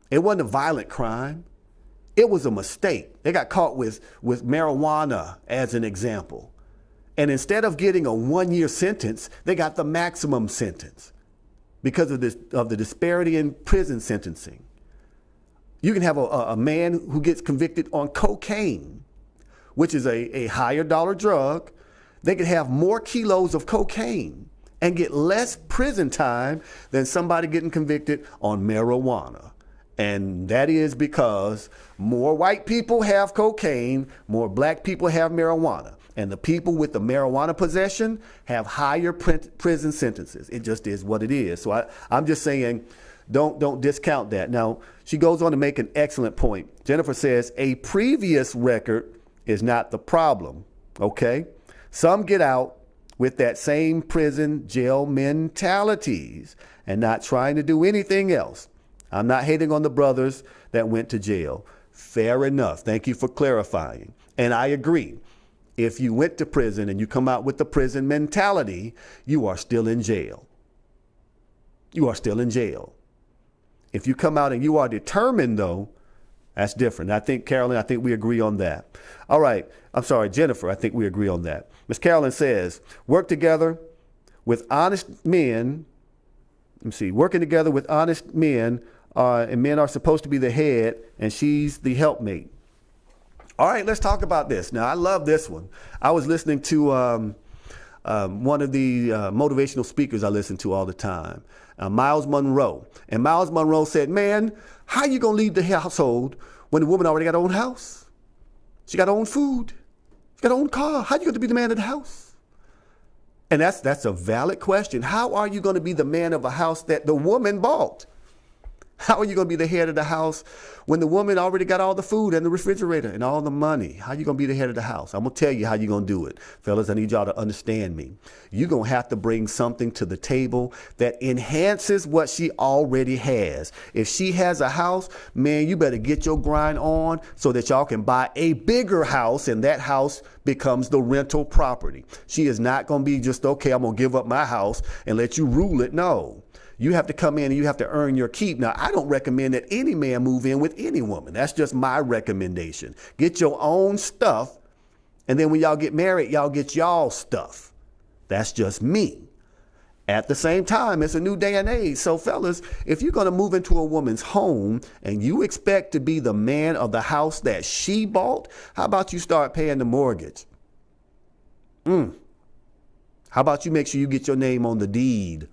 It wasn't a violent crime. It was a mistake. They got caught with marijuana as an example. And instead of getting a 1-year sentence, they got the maximum sentence because of the disparity in prison sentencing. You can have a man who gets convicted on cocaine, which is a higher dollar drug. They could have more kilos of cocaine and get less prison time than somebody getting convicted on marijuana. And that is because more white people have cocaine, more black people have marijuana. And the people with the marijuana possession have higher prison sentences. It just is what it is. So I'm just saying, don't discount that. Now, she goes on to make an excellent point. Jennifer says, a previous record is not the problem, okay? Some get out with that same prison jail mentalities and not trying to do anything else. I'm not hating on the brothers that went to jail. Fair enough. Thank you for clarifying. And I agree. If you went to prison and you come out with the prison mentality, you are still in jail. You are still in jail. If you come out and you are determined, though, that's different. I think, Carolyn, we agree on that. All right. I'm sorry, Jennifer, I think we agree on that. Ms. Carolyn says, work together with honest men. Let me see. Working together with honest men, and men are supposed to be the head, and she's the helpmate. All right, let's talk about this. Now, I love this one. I was listening to one of the motivational speakers I listen to all the time, Miles Monroe. And Miles Monroe said, man, how you going to lead the household when the woman already got her own house? She got her own food. She got her own car. How you going to be the man of the house? And that's a valid question. How are you going to be the man of a house that the woman bought? How are you going to be the head of the house when the woman already got all the food and the refrigerator and all the money? How are you going to be the head of the house? I'm going to tell you how you're going to do it. Fellas, I need y'all to understand me. You're going to have to bring something to the table that enhances what she already has. If she has a house, man, you better get your grind on so that y'all can buy a bigger house, and that house becomes the rental property. She is not going to be just, okay, I'm going to give up my house and let you rule it. No. You have to come in and you have to earn your keep. Now, I don't recommend that any man move in with any woman. That's just my recommendation. Get your own stuff, and then when y'all get married, y'all get y'all stuff. That's just me. At the same time, it's a new day and age. So, fellas, if you're going to move into a woman's home and you expect to be the man of the house that she bought, how about you start paying the mortgage? How about you make sure you get your name on the deed?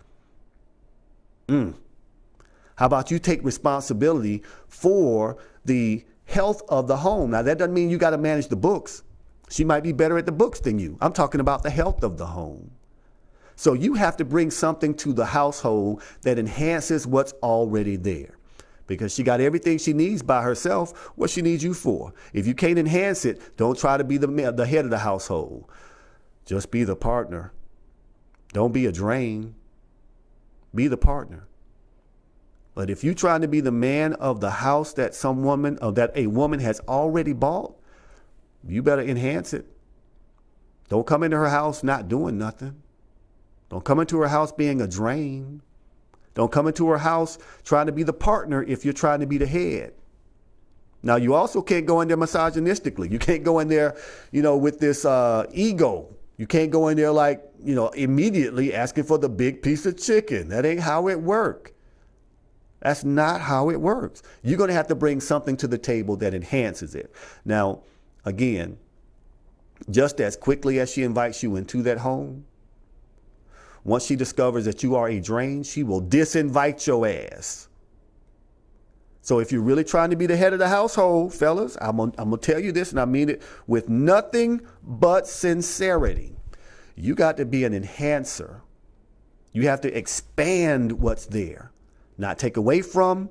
How about you take responsibility for the health of the home? Now, that doesn't mean you got to manage the books. She might be better at the books than you. I'm talking about the health of the home. So you have to bring something to the household that enhances what's already there. Because she got everything she needs by herself. What she needs you for? If you can't enhance it, don't try to be the head of the household. Just be the partner. Don't be a drain. Be the partner. But if you're trying to be the man of the house that a woman has already bought, you better enhance it. Don't come into her house not doing nothing. Don't come into her house being a drain. Don't come into her house trying to be the partner if you're trying to be the head. Now, you also can't go in there misogynistically. You can't go in there, with this ego. You can't go in there like, immediately asking for the big piece of chicken. That ain't how it works. That's not how it works. You're going to have to bring something to the table that enhances it. Now, again, just as quickly as she invites you into that home, once she discovers that you are a drain, she will disinvite your ass. So if you're really trying to be the head of the household, fellas, I'm going to tell you this, and I mean it with nothing but sincerity. You got to be an enhancer. You have to expand what's there, not take away from,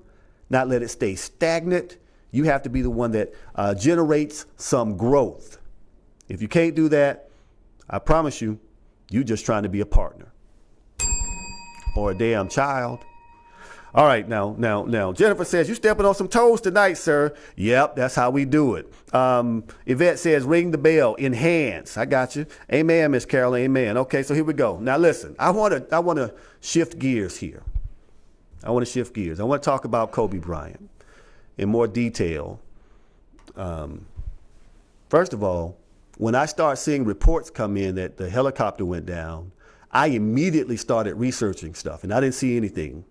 not let it stay stagnant. You have to be the one that generates some growth. If you can't do that, I promise you, you're just trying to be a partner or a damn child. All right, now, Jennifer says, you stepping on some toes tonight, sir. Yep, that's how we do it. Yvette says, ring the bell, enhance. I got you. Amen, Miss Carol, amen. Okay, so here we go. Now, listen, I want to shift gears here. I want to talk about Kobe Bryant in more detail. First of all, when I start seeing reports come in that the helicopter went down, I immediately started researching stuff, and I didn't see anything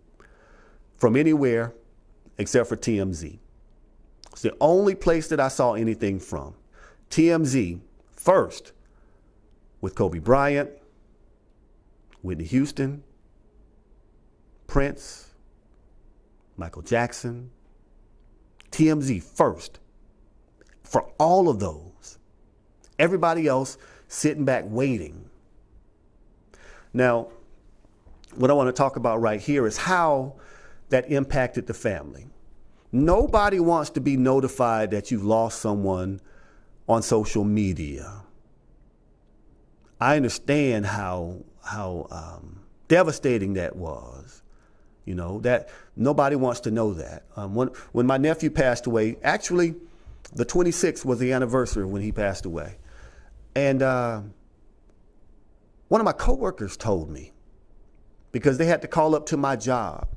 from anywhere except for TMZ. It's the only place that I saw anything from. TMZ first with Kobe Bryant, Whitney Houston, Prince, Michael Jackson. TMZ first for all of those. Everybody else sitting back waiting. Now, what I want to talk about right here is how that impacted the family. Nobody wants to be notified that you've lost someone on social media. I understand how devastating that was. That nobody wants to know that. When my nephew passed away, actually, the 26th was the anniversary when he passed away. And one of my coworkers told me, because they had to call up to my job.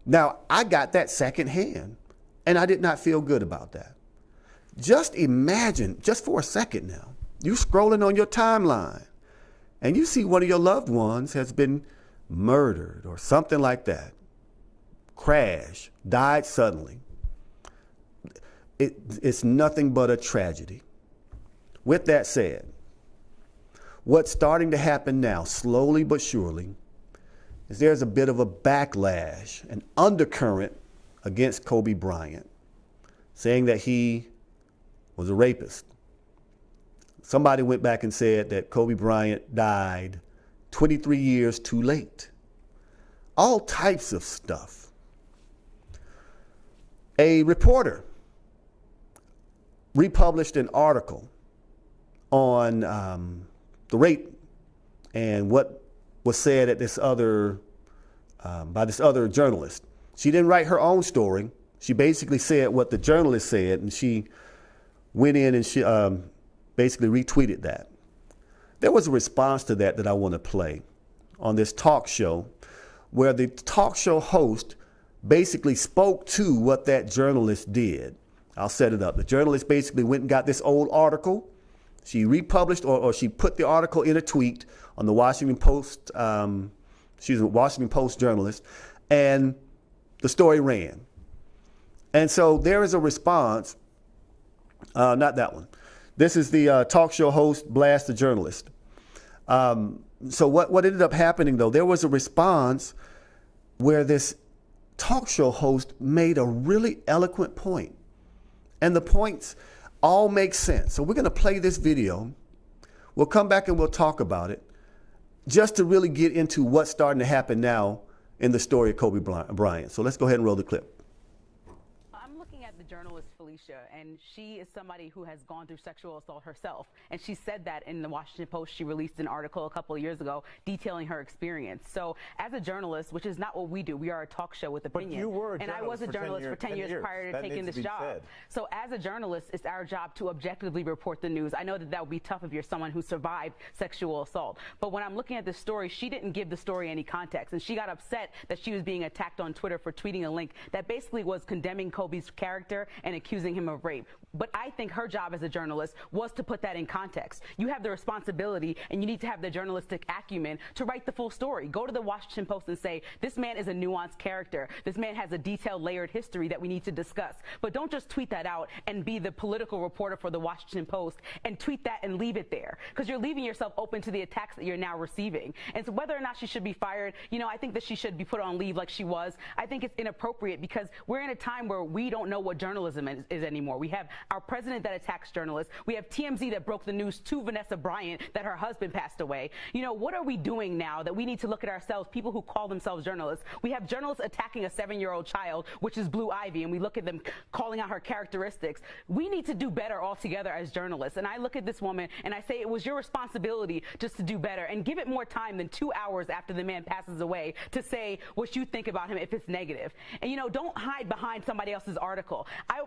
Now, I got that secondhand, and I did not feel good about that. Just imagine, just for a second now, you scrolling on your timeline, and you see one of your loved ones has been murdered or something like that. Crash, died suddenly. it's nothing but a tragedy. With that said, what's starting to happen now, slowly but surely, is there's a bit of a backlash, an undercurrent against Kobe Bryant, saying that he was a rapist. Somebody went back and said that Kobe Bryant died 23 years too late. All types of stuff. A reporter republished an article on the rape and what was said at this other by this other journalist. She didn't write her own story. She basically said what the journalist said, and she went in and she basically retweeted that. There was a response to that I want to play on this talk show, where the talk show host basically spoke to what that journalist did. I'll set it up. The journalist basically went and got this old article. She republished or she put the article in a tweet on the Washington Post. She's a Washington Post journalist, and the story ran. And so there is a response. Not that one. This is the talk show host blast the journalist. So what ended up happening, though, there was a response where this talk show host made a really eloquent point. And the points all make sense. So we're going to play this video. We'll come back and we'll talk about it, just to really get into what's starting to happen now in the story of Kobe Bryant. So let's go ahead and roll the clip. I'm looking at the journalist Felicia, and she is somebody who has gone through sexual assault herself. And she said that in the Washington Post. She released an article a couple of years ago detailing her experience. So as a journalist, which is not what we do, we are a talk show with opinion. But you were a and I was a journalist for 10 years prior to taking this job. Said. So as a journalist, it's our job to objectively report the news. I know that would be tough if you're someone who survived sexual assault. But when I'm looking at this story, she didn't give the story any context. And she got upset that she was being attacked on Twitter for tweeting a link that basically was condemning Kobe's character and accusing him of rape. But I think her job as a journalist was to put that in context. You have the responsibility, and you need to have the journalistic acumen to write the full story. Go to the Washington Post and say, this man is a nuanced character. This man has a detailed, layered history that we need to discuss. But don't just tweet that out and be the political reporter for the Washington Post and tweet that and leave it there, because you're leaving yourself open to the attacks that you're now receiving. And so whether or not she should be fired, I think that she should be put on leave like she was. I think it's inappropriate because we're in a time where we don't know what journalism is anymore. We have our president that attacks journalists. We have TMZ that broke the news to Vanessa Bryant that her husband passed away. What are we doing now that we need to look at ourselves, people who call themselves journalists? We have journalists attacking a 7-year-old child, which is Blue Ivy, and we look at them calling out her characteristics. We need to do better altogether as journalists. And I look at this woman and I say it was your responsibility just to do better and give it more time than 2 hours after the man passes away to say what you think about him if it's negative. And don't hide behind somebody else's article.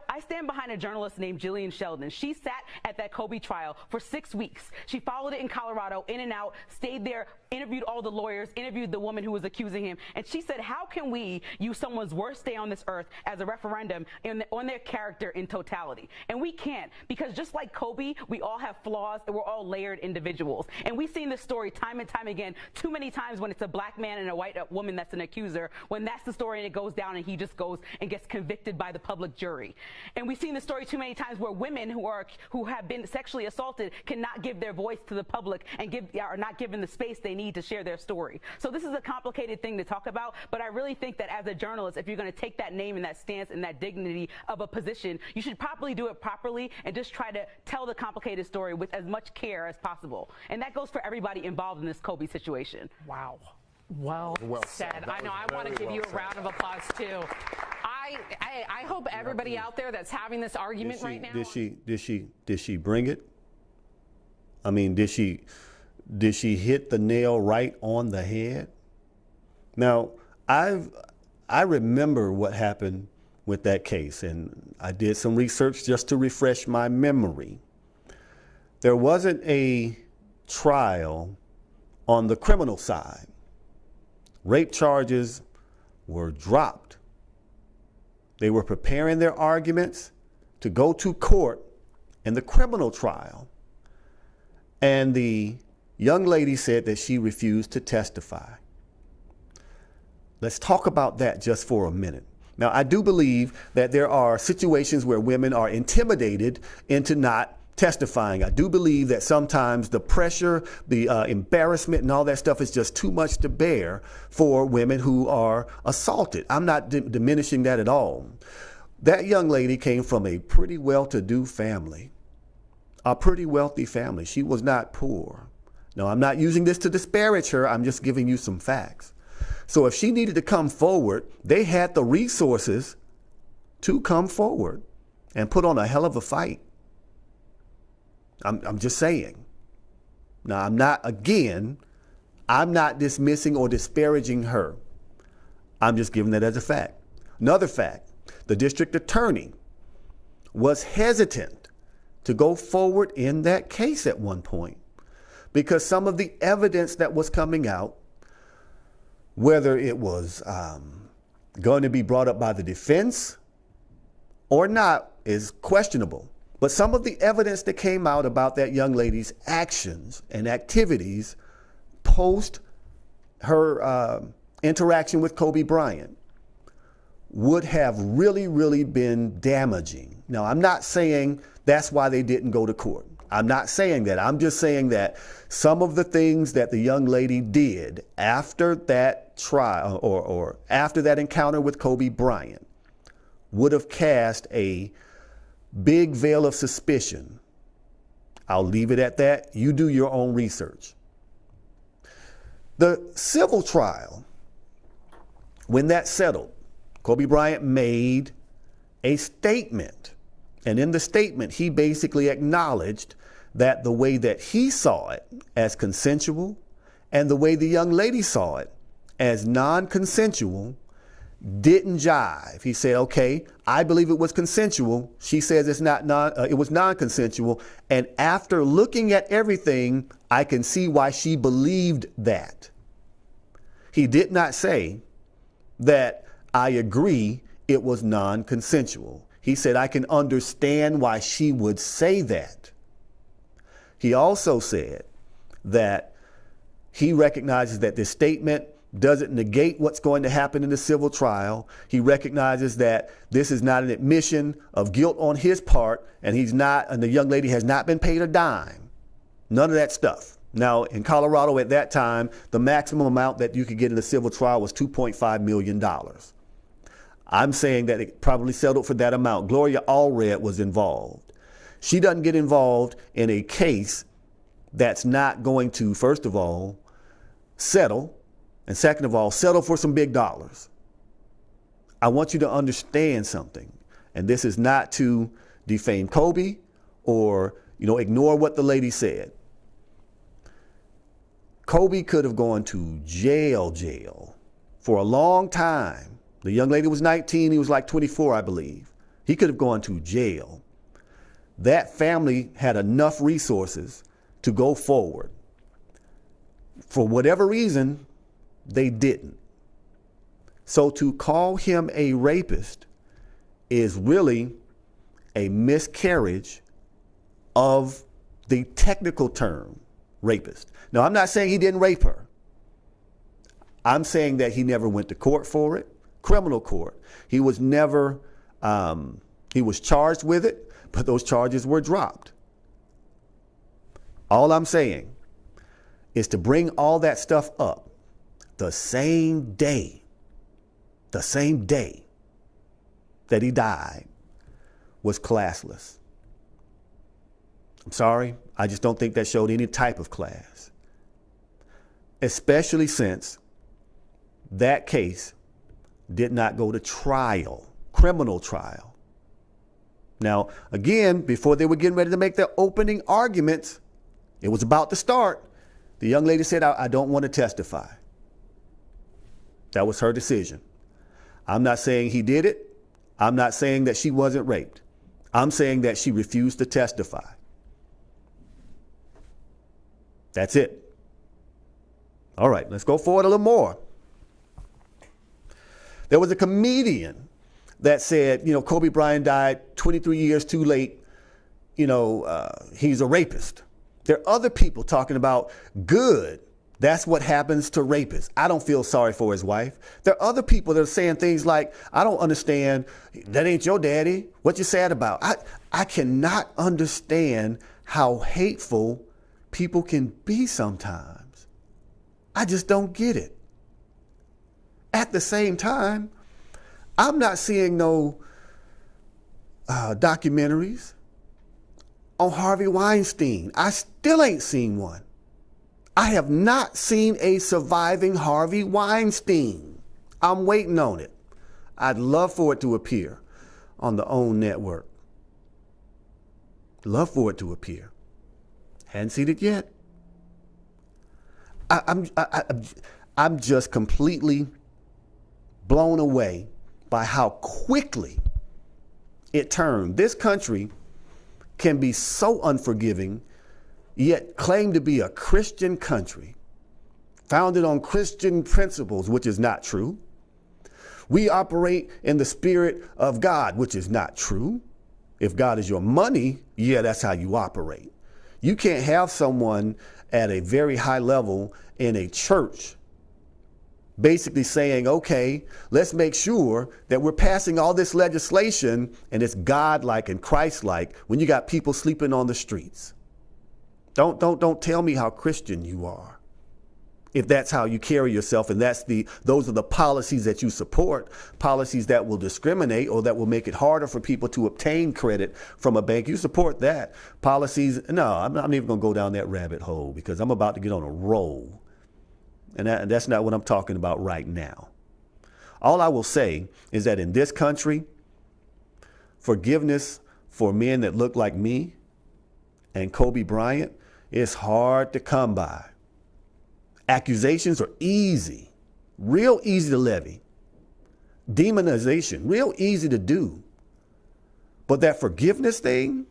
I stand behind a journalist named Jillian Sheldon. She sat at that Kobe trial for 6 weeks. She followed it in Colorado, in and out, stayed there, interviewed all the lawyers, interviewed the woman who was accusing him. And she said, how can we use someone's worst day on this earth as a referendum on their character in totality? And we can't, because just like Kobe, we all have flaws and we're all layered individuals. And we've seen this story time and time again, too many times when it's a black man and a white woman that's an accuser, when that's the story and it goes down and he just goes and gets convicted by the public jury. And we've seen the story too many times where women who have been sexually assaulted cannot give their voice to the public and are not given the space they need to share their story. So this is a complicated thing to talk about, but I really think that as a journalist, if you're going to take that name and that stance and that dignity of a position, you should probably do it properly and just try to tell the complicated story with as much care as possible. And that goes for everybody involved in this Kobe situation. Wow. Well said. I know. I want to give you a round of applause too. I hope everybody out there that's having this argument right now. Did she bring it? I mean, did she hit the nail right on the head? Now, I remember what happened with that case, and I did some research just to refresh my memory. There wasn't a trial on the criminal side. Rape charges were dropped. They were preparing their arguments to go to court in the criminal trial. And the young lady said that she refused to testify. Let's talk about that just for a minute. Now, I do believe that there are situations where women are intimidated into not testifying. I do believe that sometimes the pressure, the embarrassment and all that stuff is just too much to bear for women who are assaulted. I'm not diminishing that at all. That young lady came from a pretty well-to-do family, a pretty wealthy family. She was not poor. Now, I'm not using this to disparage her. I'm just giving you some facts. So if she needed to come forward, they had the resources to come forward and put on a hell of a fight. I'm just saying. Now, I'm not dismissing or disparaging her. I'm just giving that as a fact. Another fact, the district attorney was hesitant to go forward in that case at one point because some of the evidence that was coming out, whether it was going to be brought up by the defense or not, is questionable. But some of the evidence that came out about that young lady's actions and activities post her interaction with Kobe Bryant would have really, really been damaging. Now, I'm not saying that's why they didn't go to court. I'm not saying that. I'm just saying that some of the things that the young lady did after that trial or after that encounter with Kobe Bryant would have cast a big veil of suspicion. I'll leave it at that. You do your own research. The civil trial, when that settled, Kobe Bryant made a statement. And in the statement, he basically acknowledged that the way that he saw it as consensual and the way the young lady saw it as non-consensual didn't jive. He said, okay, I believe it was consensual. She says it was non-consensual. And after looking at everything, I can see why she believed that. He did not say that I agree it was non-consensual. He said, I can understand why she would say that. He also said that he recognizes that this statement doesn't negate what's going to happen in the civil trial. He recognizes that this is not an admission of guilt on his part, and the young lady has not been paid a dime. None of that stuff. Now, in Colorado at that time, the maximum amount that you could get in a civil trial was $2.5 million. I'm saying that it probably settled for that amount. Gloria Allred was involved. She doesn't get involved in a case that's not going to, first of all, settle, and second of all, settle for some big dollars. I want you to understand something, and this is not to defame Kobe or, ignore what the lady said. Kobe could have gone to jail for a long time. The young lady was 19, he was like 24, I believe. He could have gone to jail. That family had enough resources to go forward. For whatever reason, they didn't. So to call him a rapist is really a miscarriage of the technical term rapist. Now, I'm not saying he didn't rape her. I'm saying that he never went to court for it, criminal court. He was never, he was charged with it, but those charges were dropped. All I'm saying is to bring all that stuff up the same day that he died was classless. I'm sorry, I just don't think that showed any type of class. Especially since that case did not go to trial, criminal trial. Now, again, before they were getting ready to make their opening arguments, it was about to start. The young lady said, I don't want to testify. That was her decision. I'm not saying he did it. I'm not saying that she wasn't raped. I'm saying that she refused to testify. That's it. All right, let's go forward a little more. There was a comedian that said, Kobe Bryant died 23 years too late. He's a rapist. There are other people talking about good That's what happens to rapists. I don't feel sorry for his wife. There are other people that are saying things like, I don't understand. That ain't your daddy. What you sad about? I cannot understand how hateful people can be sometimes. I just don't get it. At the same time, I'm not seeing no documentaries on Harvey Weinstein. I still ain't seen one. I have not seen a surviving Harvey Weinstein. I'm waiting on it. I'd love for it to appear on the OWN network. Love for it to appear. Hadn't seen it yet. I'm just completely blown away by how quickly it turned. This country can be so unforgiving, yet claim to be a Christian country, founded on Christian principles, which is not true. We operate in the spirit of God, which is not true. If God is your money, yeah, that's how you operate. You can't have someone at a very high level in a church basically saying, okay, let's make sure that we're passing all this legislation and it's God-like and Christ-like when you got people sleeping on the streets. Don't tell me how Christian you are. If that's how you carry yourself and those are the policies that you support, policies that will discriminate or that will make it harder for people to obtain credit from a bank, you support that. Policies, no, I'm not even going to go down that rabbit hole because I'm about to get on a roll. And that's not what I'm talking about right now. All I will say is that in this country, forgiveness for men that look like me and Kobe Bryant is hard to come by. Accusations are easy, real easy to levy. Demonization, real easy to do. But that forgiveness thing,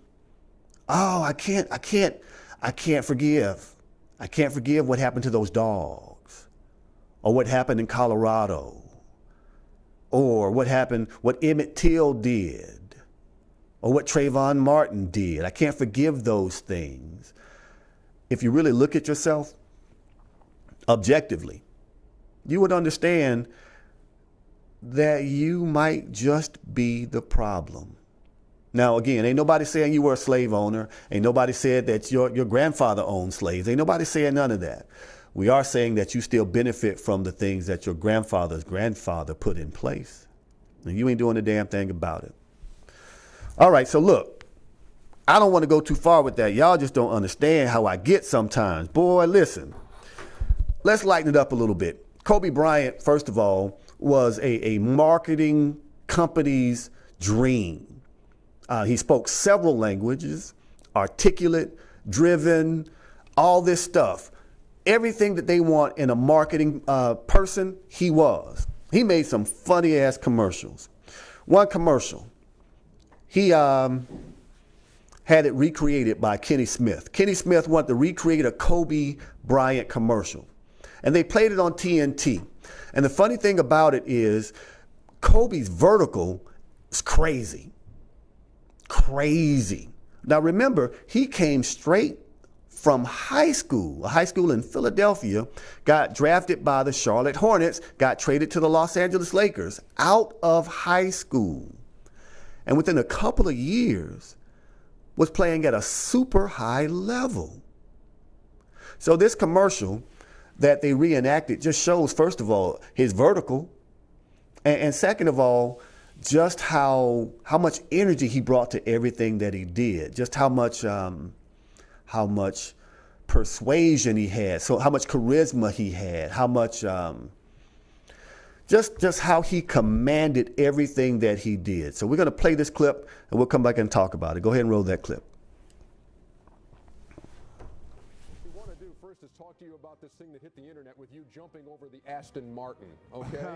oh, I can't forgive. I can't forgive what happened to those dogs. Or what happened in Colorado, or what Emmett Till did, or what Trayvon Martin did. I can't forgive those things. If you really look at yourself objectively, you would understand that you might just be the problem. Now, again, ain't nobody saying you were a slave owner. Ain't nobody said that your grandfather owned slaves. Ain't nobody saying none of that. We are saying that you still benefit from the things that your grandfather's grandfather put in place. And you ain't doing a damn thing about it. All right, so look, I don't want to go too far with that. Y'all just don't understand how I get sometimes. Boy, listen, let's lighten it up a little bit. Kobe Bryant, first of all, was a marketing company's dream. He spoke several languages, articulate, driven, all this stuff. Everything that they want in a marketing person, he was. He made some funny ass commercials. One commercial, he had it recreated by Kenny Smith. Kenny Smith wanted to recreate a Kobe Bryant commercial. And they played it on TNT. And the funny thing about it is Kobe's vertical is crazy. Crazy. Now remember, he came straight from high school, a high school in Philadelphia, got drafted by the Charlotte Hornets, got traded to the Los Angeles Lakers out of high school. And within a couple of years, was playing at a super high level. So this commercial that they reenacted just shows, first of all, his vertical, and second of all, just how much energy he brought to everything that he did, just how much persuasion he had, so how much charisma he had, how much just how he commanded everything that he did. So we're going to play this clip and we'll come back and talk about it. Go ahead and roll that clip. What we want to do first is talk to you about this thing that hit the internet with you jumping over the Aston Martin, okay?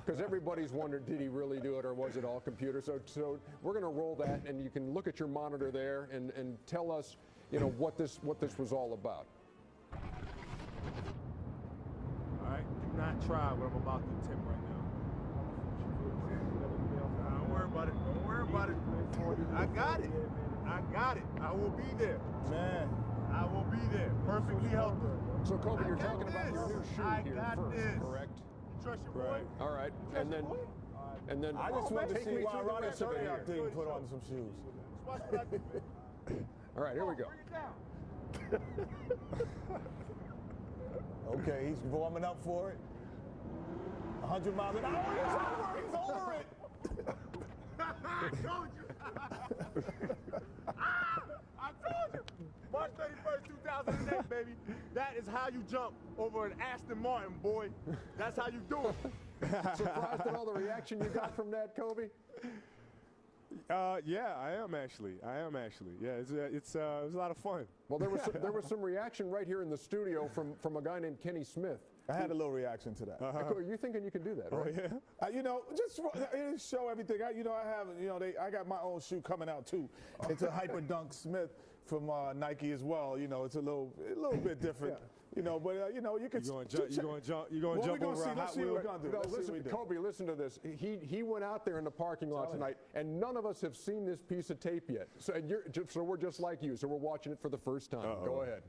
Because everybody's wondered, did he really do it or was it all computer? So we're going to roll that and you can look at your monitor there and tell us, you know, what this was all about. All right, do not try what I'm about to attempt right now. Don't worry about it. Don't worry about it. I got it. I got it. I will be there. Man, I will be there. Perfectly healthy. So, Kobe, you're talking about your new shoe here first, correct? Trust your boy. Right. All right. And then, I just wanted to take see me why through the Rodney rest of it Shirley here. didn't put on some shoes. All right, here we go. Okay, he's warming up for it. 100 miles an hour. He's over it. I told you. I told you. March 31st, 2008, baby. That is how you jump over an Aston Martin, boy. That's how you do it. Surprised at all the reaction you got from that, Kobe? Yeah, I am actually. Yeah, it was a lot of fun. Well, there was some reaction right here in the studio from a guy named Kenny Smith. I had a little reaction to that. Are you thinking you can do that, right? Oh, yeah. Just show everything. I got my own shoe coming out too. It's a Hyper Dunk Smith from Nike as well. It's a little bit different. You can. You going to jump over a Hot Wheel? Listen, Kobe, listen to this. He went out there in the parking lot tonight, and none of us have seen this piece of tape yet. So we're just like you. So we're watching it for the first time. Go ahead.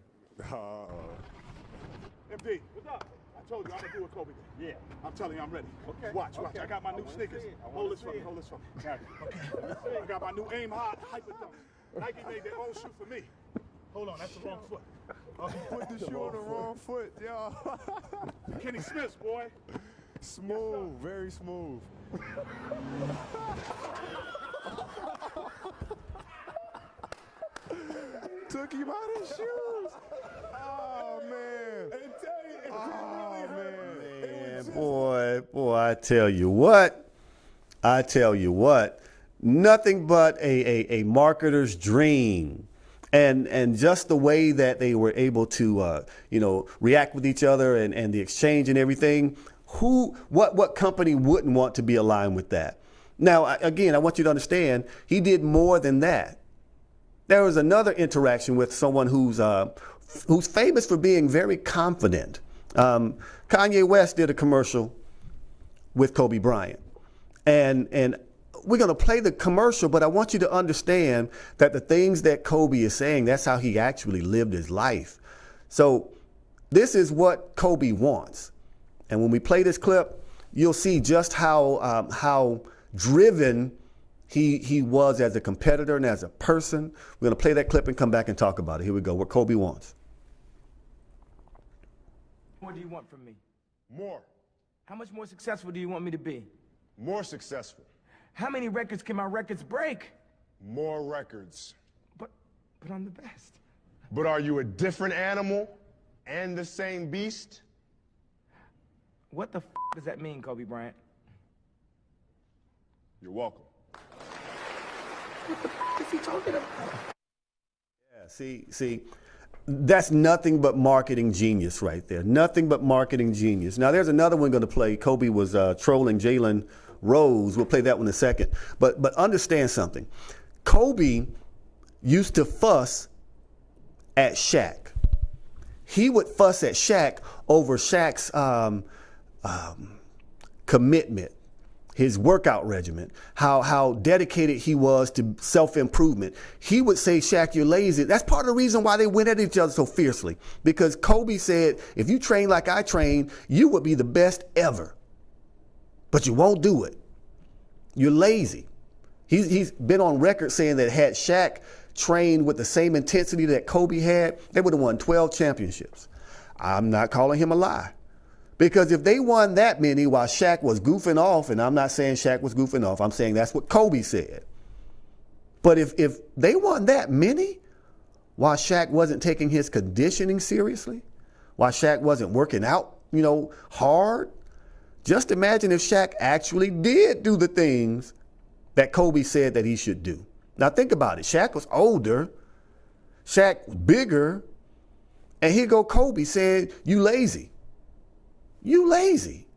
MD, what's up? I told you I'm gonna do what Kobe did. Yeah. I'm telling you I'm ready. Okay. Watch. I got my new sneakers. Hold this for me. Okay. I got my new Aim High Hyper Dunk. Nike made their own shoe for me. Hold on, that's the wrong foot. Put the shoe on the wrong foot, y'all. Kenny Smith, boy. Smooth, very smooth. Took him out his shoes. Oh, man. Boy, I tell you what, nothing but a marketer's dream. And just the way that they were able to, react with each other and the exchange and everything, what company wouldn't want to be aligned with that? Now, again, I want you to understand, he did more than that. There was another interaction with someone who's famous for being very confident. Kanye West did a commercial with Kobe Bryant. And we're going to play the commercial, but I want you to understand that the things that Kobe is saying, that's how he actually lived his life. So this is what Kobe wants. And when we play this clip, you'll see just how driven he was as a competitor and as a person. We're going to play that clip and come back and talk about it. Here we go, what Kobe wants. What do you want from me? More. How much more successful do you want me to be? More successful. How many records can my records break? More records. But I'm the best. But are you a different animal and the same beast? What the does that mean, Kobe Bryant? You're welcome. What the is he talking about? Yeah, see, that's nothing but marketing genius right there. Nothing but marketing genius. Now, there's another one going to play. Kobe was trolling Jalen Rose. We'll play that one in a second. But understand something. Kobe used to fuss at Shaq. He would fuss at Shaq over Shaq's commitment, his workout regimen, how dedicated he was to self-improvement. He would say, Shaq, you're lazy. That's part of the reason why they went at each other so fiercely. Because Kobe said, if you train like I train, you would be the best ever. But you won't do it. You're lazy. He's been on record saying that had Shaq trained with the same intensity that Kobe had, they would have won 12 championships. I'm not calling him a lie. Because if they won that many while Shaq was goofing off, and I'm not saying Shaq was goofing off, I'm saying that's what Kobe said. But if they won that many while Shaq wasn't taking his conditioning seriously, while Shaq wasn't working out, hard, just imagine if Shaq actually did do the things that Kobe said that he should do. Now think about it. Shaq was older, Shaq was bigger, and here go Kobe saying, you lazy. You lazy.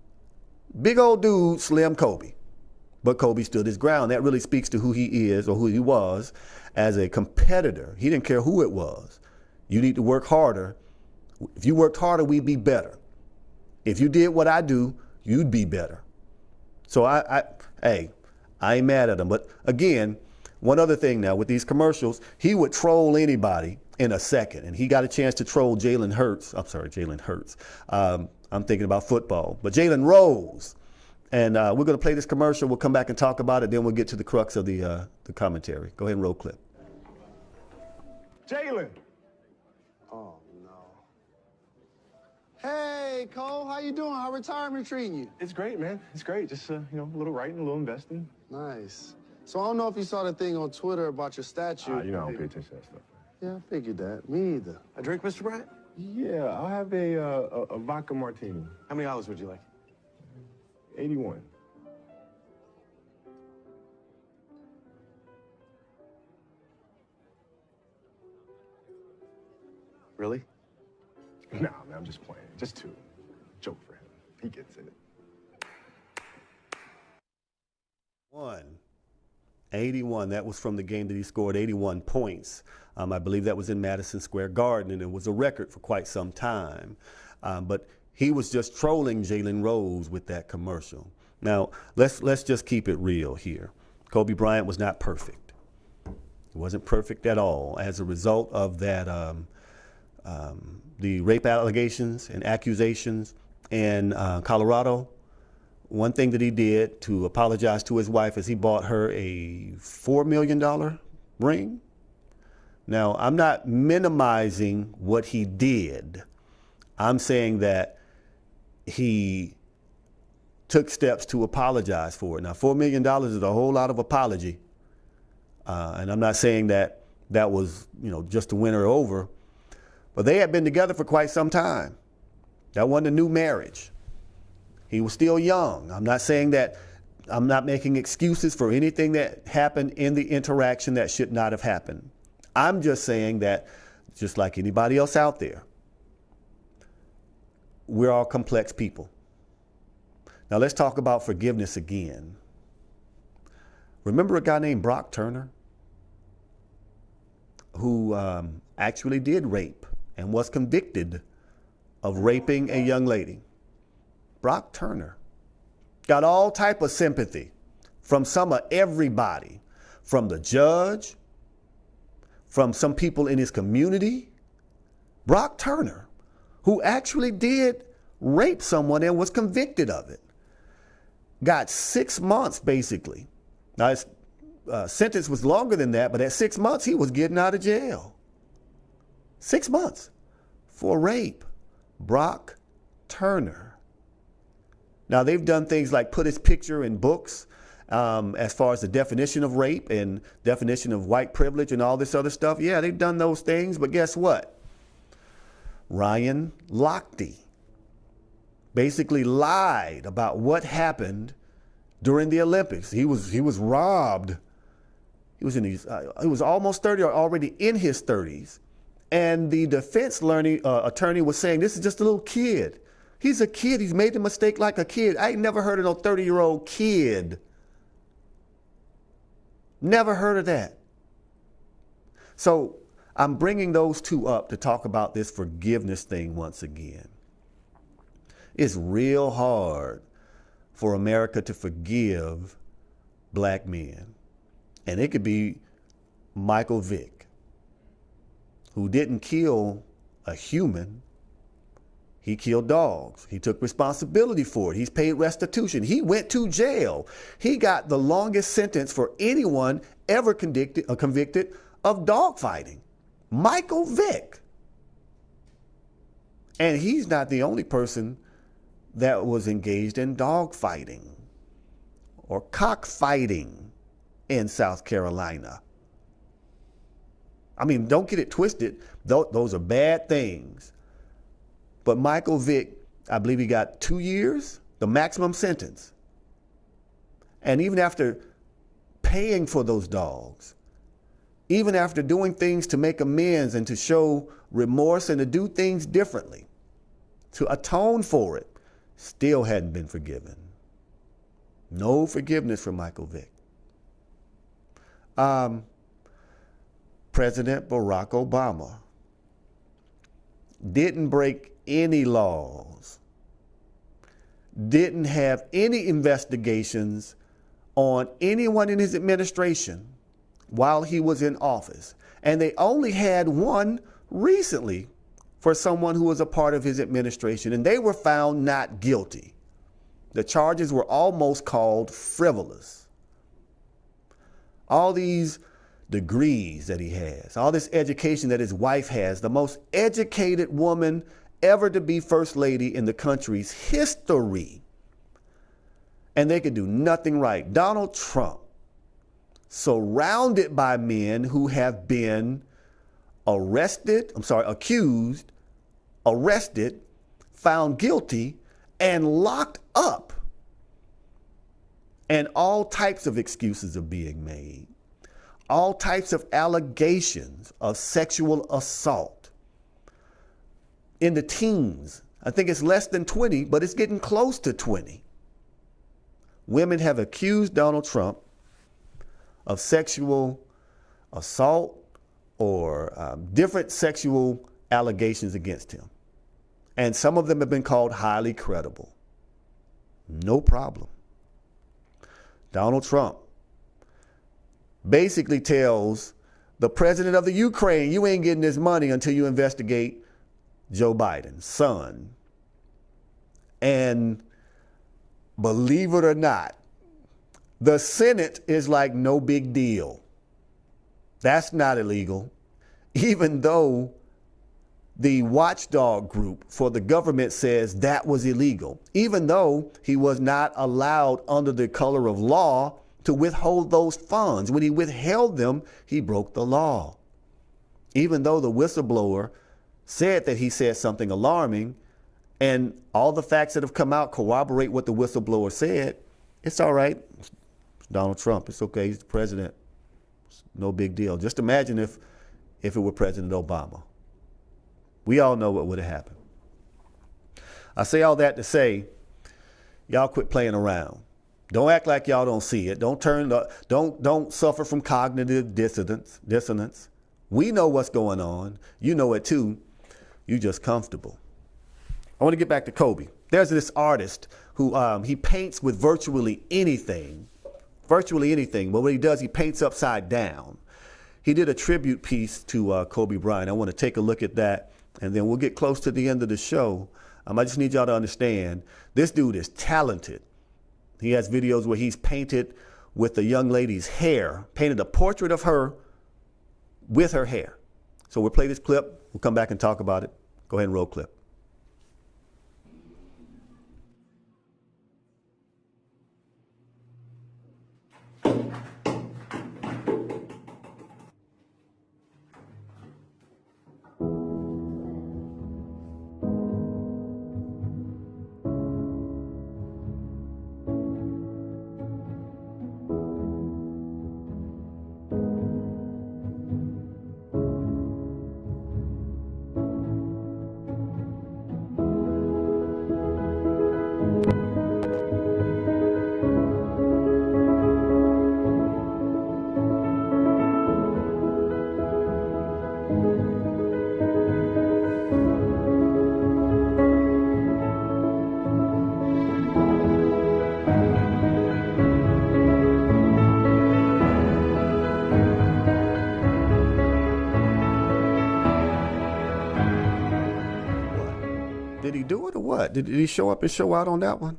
Big old dude, slim Kobe. But Kobe stood his ground. That really speaks to who he is or who he was as a competitor. He didn't care who it was. You need to work harder. If you worked harder, we'd be better. If you did what I do, you'd be better. So I ain't mad at him. But again, one other thing now with these commercials, he would troll anybody in a second. And he got a chance to troll Jalen Hurts. I'm thinking about football. But Jalen Rose. And we're going to play this commercial. We'll come back and talk about it. Then we'll get to the crux of the commentary. Go ahead and roll clip. Jalen. Oh, no. Hey, Cole, how you doing? How retirement treating you? It's great, man. It's great. Just, a little writing, a little investing. Nice. So I don't know if you saw the thing on Twitter about your statue. I don't pay attention to that stuff. Yeah, I figured that. Me either. A drink, Mr. Bryant? Yeah, I'll have a vodka martini. How many olives would you like? 81. Really? Nah, man, I'm just playing. Just 2. Joke for him. He gets it. 81. That was from the game that he scored 81 points. I believe that was in Madison Square Garden, and it was a record for quite some time. But he was just trolling Jalen Rose with that commercial. Now, let's just keep it real here. Kobe Bryant was not perfect. He wasn't perfect at all. As a result of that, the rape allegations and accusations in Colorado, one thing that he did to apologize to his wife is he bought her a $4 million ring. Now, I'm not minimizing what he did. I'm saying that he took steps to apologize for it. Now, $4 million is a whole lot of apology. And I'm not saying that that was, just to win her over. But they had been together for quite some time. That wasn't a new marriage. He was still young. I'm not saying that, I'm not making excuses for anything that happened in the interaction that should not have happened. I'm just saying that, just like anybody else out there, we're all complex people. Now let's talk about forgiveness again. Remember a guy named Brock Turner who actually did rape and was convicted of raping a young lady? Brock Turner got all type of sympathy from some of everybody, from the judge, from some people in his community. Brock Turner, who actually did rape someone and was convicted of it, got 6 months basically. Now his sentence was longer than that, but at 6 months he was getting out of jail. 6 months for rape. Brock Turner. Now they've done things like put his picture in books as far as the definition of rape and definition of white privilege and all this other stuff. Yeah, they've done those things, but guess what? Ryan Lochte basically lied about what happened during the Olympics. He was robbed. He was almost 30 or already in his 30s. And the defense attorney was saying, this is just a little kid. He's a kid. He's made the mistake like a kid. I ain't never heard of no 30-year-old kid. Never heard of that. So I'm bringing those two up to talk about this forgiveness thing once again. It's real hard for America to forgive black men. And it could be Michael Vick, who didn't kill a human. He killed dogs. He took responsibility for it. He's paid restitution. He went to jail. He got the longest sentence for anyone ever convicted of dog fighting. Michael Vick. And he's not the only person that was engaged in dog fighting or cockfighting in South Carolina. I mean, don't get it twisted. Those are bad things. But Michael Vick, I believe he got 2 years, the maximum sentence. And even after paying for those dogs, even after doing things to make amends and to show remorse and to do things differently, to atone for it, still hadn't been forgiven. No forgiveness for Michael Vick. President Barack Obama didn't break any laws, didn't have any investigations on anyone in his administration while he was in office. And they only had one recently for someone who was a part of his administration, and they were found not guilty. The charges were almost called frivolous. All these degrees that he has, all this education that his wife has, the most educated woman ever to be first lady in the country's history. And they could do nothing right. Donald Trump, surrounded by men who have been accused, arrested, found guilty, and locked up. And all types of excuses are being made. All types of allegations of sexual assault. In the teens, I think it's less than 20, but it's getting close to 20. Women have accused Donald Trump of sexual assault or different sexual allegations against him. And some of them have been called highly credible. No problem. Donald Trump basically tells the president of the Ukraine, you ain't getting this money until you investigate Joe Biden's son. And believe it or not, the Senate is like no big deal. That's not illegal, even though the watchdog group for the government says that was illegal, even though he was not allowed under the color of law to withhold those funds. When he withheld them, he broke the law. Even though the whistleblower said that he said something alarming, and all the facts that have come out corroborate what the whistleblower said, it's all right. It's Donald Trump, it's okay, he's the president. It's no big deal. Just imagine if it were President Obama. We all know what would have happened. I say all that to say, y'all quit playing around. Don't act like y'all don't see it. Don't suffer from cognitive dissonance. We know what's going on. You know it too. You just comfortable. I want to get back to Kobe. There's this artist who he paints with virtually anything. But what he does, he paints upside down. He did a tribute piece to Kobe Bryant. I want to take a look at that, and then we'll get close to the end of the show. I just need y'all to understand, this dude is talented. He has videos where he's painted with a young lady's hair, painted a portrait of her with her hair. So we'll play this clip. We'll come back and talk about it. Go ahead and roll clip. Did he do it or what? Did he show up and show out on that one?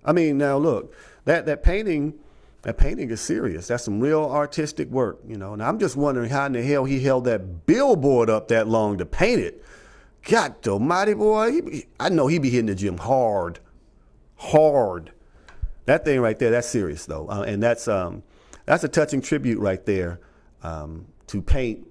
I mean, now look, that painting is serious. That's some real artistic work, you know. And I'm just wondering how in the hell he held that billboard up that long to paint it. God almighty, boy, I know he be hitting the gym hard. That thing right there, that's serious though, and that's a touching tribute right there to paint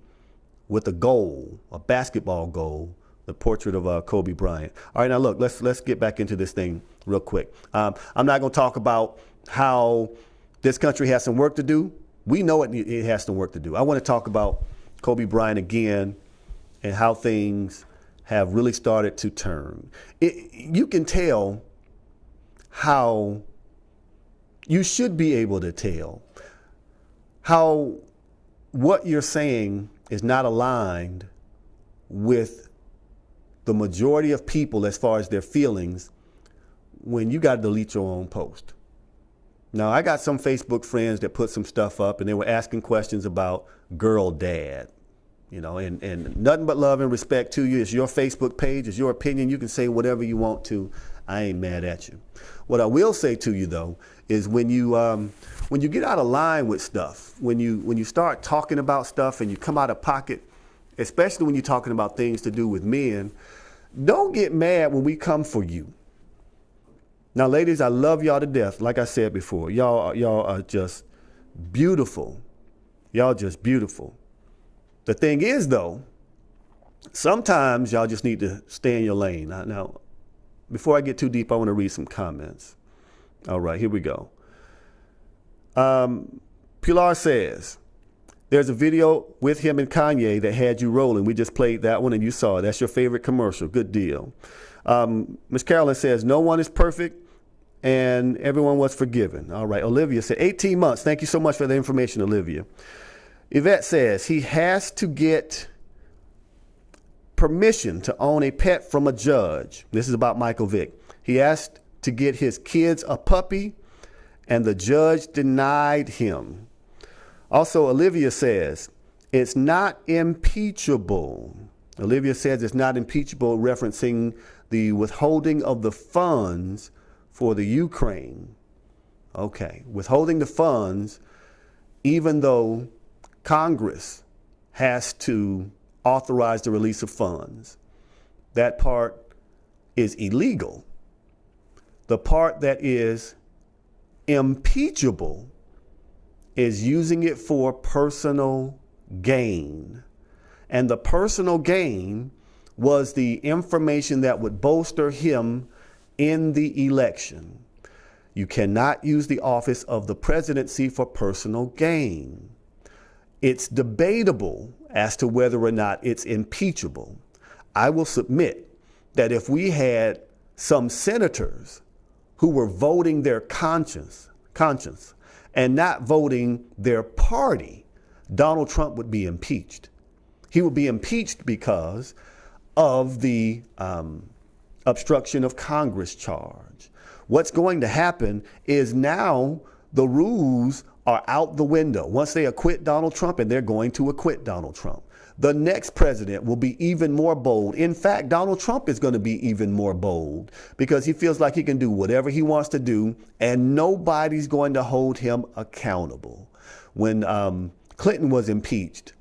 with a goal, a basketball goal, the portrait of Kobe Bryant. All right, now look, let's get back into this thing real quick. I'm not going to talk about how this country has some work to do. We know it has some work to do. I want to talk about Kobe Bryant again and how things have really started to turn. You can tell how, you should be able to tell how what you're saying is not aligned with the majority of people as far as their feelings when you got to delete your own post. Now, I got some Facebook friends that put some stuff up and they were asking questions about girl dad. You know, and nothing but love and respect to you. It's your Facebook page. It's your opinion. You can say whatever you want to. I ain't mad at you. What I will say to you, though, is when you get out of line with stuff, when you start talking about stuff and you come out of pocket, especially when you're talking about things to do with men, don't get mad when we come for you. Now, ladies, I love y'all to death. Like I said before, y'all are just beautiful. Y'all just beautiful. The thing is, though, sometimes y'all just need to stay in your lane. Now, before I get too deep, I want to read some comments. All right, here we go. Pilar says, there's a video with him and Kanye that had you rolling. We just played that one and you saw it. That's your favorite commercial. Good deal. Miss Carolyn says, no one is perfect and everyone was forgiven. All right. Olivia said 18 months. Thank you so much for the information, Olivia. Yvette says he has to get permission to own a pet from a judge. This is about Michael Vick. He asked to get his kids a puppy and the judge denied him. Also, Olivia says it's not impeachable. Olivia says it's not impeachable, referencing the withholding of the funds for the Ukraine. Okay, withholding the funds, even though Congress has to authorize the release of funds. That part is illegal. The part that is impeachable is using it for personal gain. And the personal gain was the information that would bolster him in the election. You cannot use the office of the presidency for personal gain. It's debatable as to whether or not it's impeachable. I will submit that if we had some senators who were voting their conscience and not voting their party, Donald Trump would be impeached. He would be impeached because of the obstruction of Congress charge. What's going to happen is now the rules are out the window. Once they acquit Donald Trump, and they're going to acquit Donald Trump, the next president will be even more bold. In fact, Donald Trump is going to be even more bold because he feels like he can do whatever he wants to do and nobody's going to hold him accountable. When Clinton was impeached,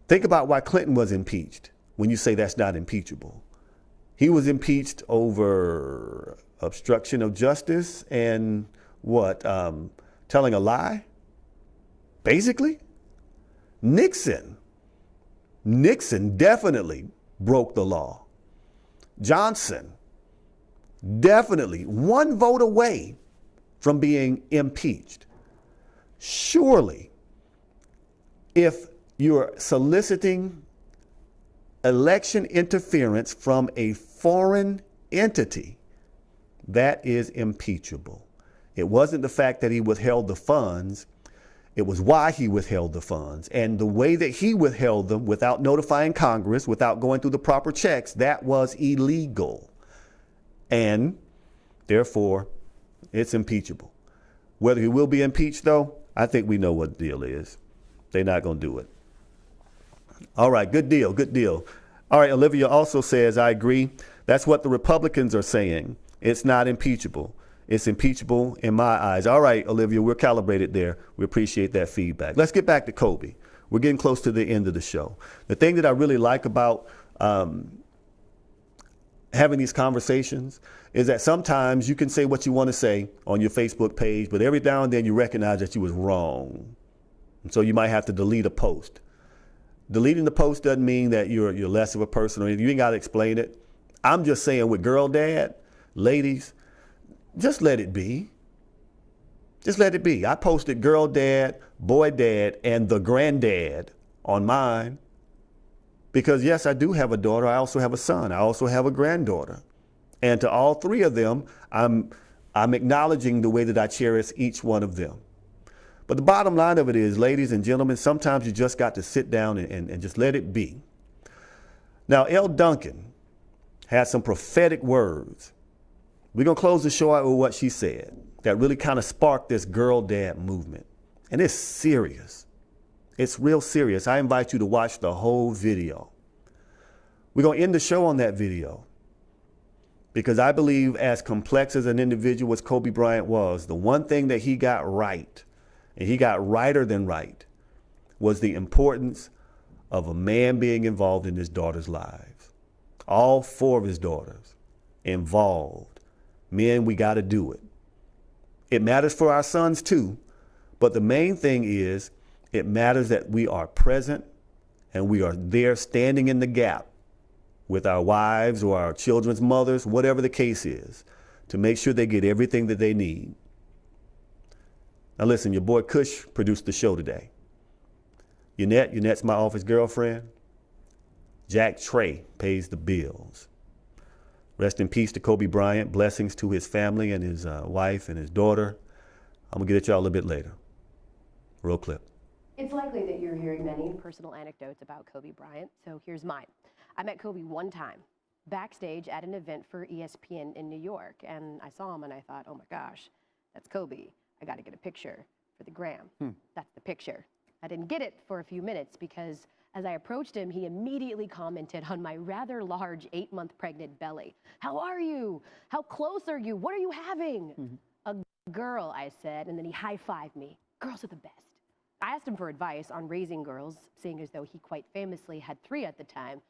think about why Clinton was impeached when you say that's not impeachable. He was impeached over obstruction of justice and what? Telling a lie? Basically? Nixon definitely broke the law. Johnson definitely one vote away from being impeached. Surely, if you're soliciting election interference from a foreign entity, that is impeachable. It wasn't the fact that he withheld the funds. It was why he withheld the funds. And the way that he withheld them without notifying Congress, without going through the proper checks, that was illegal. And therefore, it's impeachable. Whether he will be impeached, though, I think we know what the deal is. They're not going to do it. All right, good deal, good deal. All right, Olivia also says, I agree. That's what the Republicans are saying. It's not impeachable. It's impeachable in my eyes. All right, Olivia, we're calibrated there. We appreciate that feedback. Let's get back to Kobe. We're getting close to the end of the show. The thing that I really like about having these conversations is that sometimes you can say what you want to say on your Facebook page, but every now and then you recognize that you was wrong. And so you might have to delete a post. Deleting the post doesn't mean that you're less of a person or anything. You ain't got to explain it. I'm just saying with girl dad, ladies, just let it be. Just let it be. I posted girl dad, boy dad, and the granddad on mine. Because yes, I do have a daughter. I also have a son. I also have a granddaughter. And to all three of them, I'm acknowledging the way that I cherish each one of them. But the bottom line of it is, ladies and gentlemen, sometimes you just got to sit down and just let it be. Now, L. Duncan had some prophetic words. We're going to close the show out with what she said that really kind of sparked this girl dad movement. And it's serious. It's real serious. I invite you to watch the whole video. We're going to end the show on that video because I believe as complex as an individual as Kobe Bryant was, the one thing that he got right, and he got righter than right, was the importance of a man being involved in his daughter's lives. All 4 of his daughters involved. Men, we got to do it. It matters for our sons too, but the main thing is it matters that we are present and we are there standing in the gap with our wives or our children's mothers, whatever the case is, to make sure they get everything that they need. Now listen, your boy Kush produced the show today. Yannette's my office girlfriend. Jack Trey pays the bills. Rest in peace to Kobe Bryant. Blessings to his family and his wife and his daughter. I'm going to get at y'all a little bit later. Roll clip. It's likely that you're hearing many personal anecdotes about Kobe Bryant, so here's mine. I met Kobe one time, backstage at an event for ESPN in New York, and I saw him and I thought, oh my gosh, that's Kobe. I got to get a picture for the gram. That's the picture. I didn't get it for a few minutes because as I approached him, he immediately commented on my rather large 8-month pregnant belly. How are you? How close are you? What are you having? A girl, I said, and then he high-fived me. Girls are the best. I asked him for advice on raising girls, seeing as though he quite famously had 3 at the time.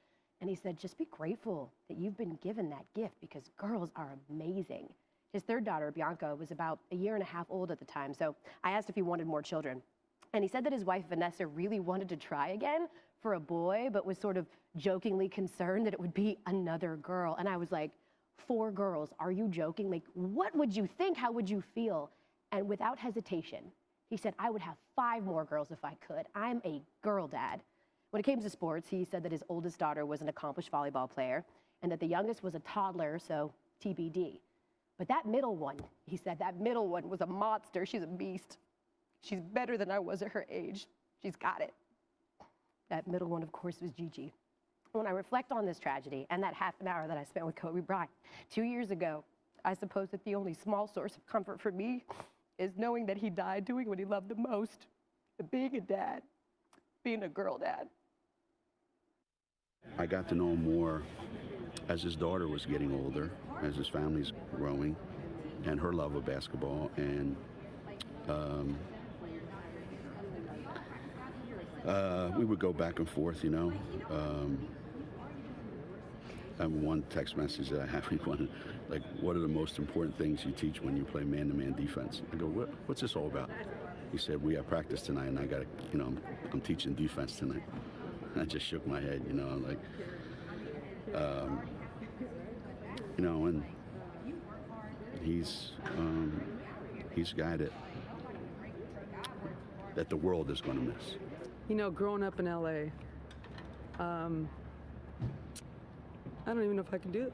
And he said, just be grateful that you've been given that gift because girls are amazing. His 3rd daughter, Bianca, was about 1.5 years old at the time. So I asked if he wanted more children. And he said that his wife, Vanessa, really wanted to try again for a boy, but was sort of jokingly concerned that it would be another girl. And I was like, 4 girls, are you joking? Like, what would you think? How would you feel? And without hesitation, he said, I would have 5 more girls if I could. I'm a girl dad. When it came to sports, he said that his oldest daughter was an accomplished volleyball player and that the youngest was a toddler, so TBD. But that middle one, he said, that middle one was a monster. She's a beast. She's better than I was at her age. She's got it. That middle one, of course, was Gigi. When I reflect on this tragedy and that half an hour that I spent with Kobe Bryant 2 years ago, I suppose that the only small source of comfort for me is knowing that he died doing what he loved the most, being a dad, being a girl dad. I got to know him more as his daughter was getting older, as his family's growing, and her love of basketball. And we would go back and forth, you know. And one text message that I have, like, what are the most important things you teach when you play man-to-man defense? I go, what's this all about? He said, we have practice tonight, and I got to, you know, I'm teaching defense tonight. And I just shook my head, you know, I'm like, you know, and he's a guy that the world is going to miss. You know, growing up in LA, I don't even know if I can do this.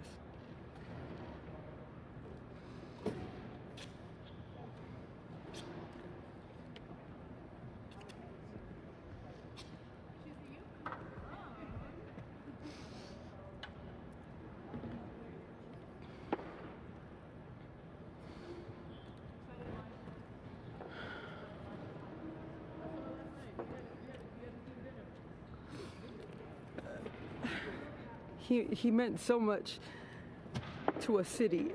He meant so much to a city.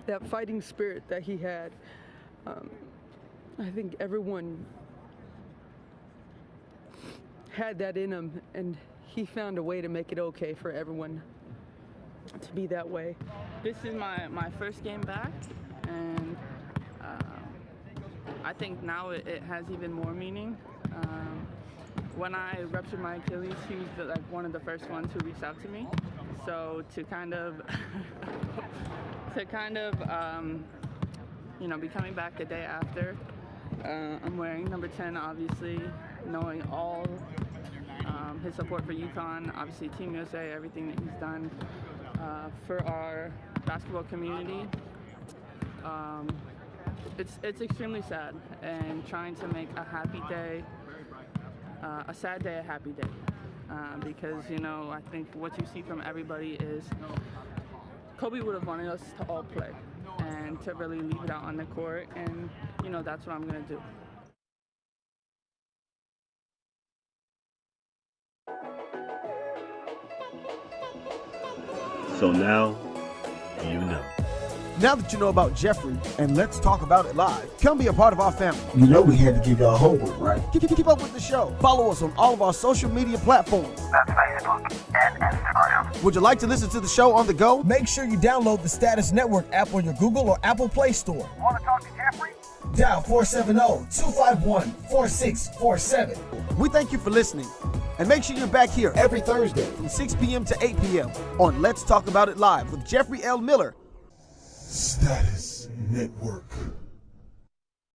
That fighting spirit that he had, I think everyone had that in him, and he found a way to make it okay for everyone to be that way. This is my first game back, and I think now it has even more meaning. When I ruptured my Achilles, he was one of the first ones who reached out to me. So to kind of, you know, be coming back the day after. I'm wearing number 10, obviously, knowing all his support for UConn, obviously Team USA, everything that he's done for our basketball community. It's extremely sad, and trying to make a happy day, a sad day, a happy day. Because, you know, I think what you see from everybody is Kobe would have wanted us to all play. and to really leave it out on the court. And, you know, that's what I'm going to do. So now, you know. Now that you know about Jeffery, and let's talk about it live, come be a part of our family. You know we had to give y'all homework, right? Keep up with the show. Follow us on all of our social media platforms. That's Facebook and Instagram. Would you like to listen to the show on the go? Make sure you download the Status Network app on your Google or Apple Play Store. Want to talk to Jeffery? Dial 470-251-4647. We thank you for listening. And make sure you're back here every Thursday from 6 p.m. to 8 p.m. on Let's Talk About It Live with Jeffrey L. Miller. Status Network.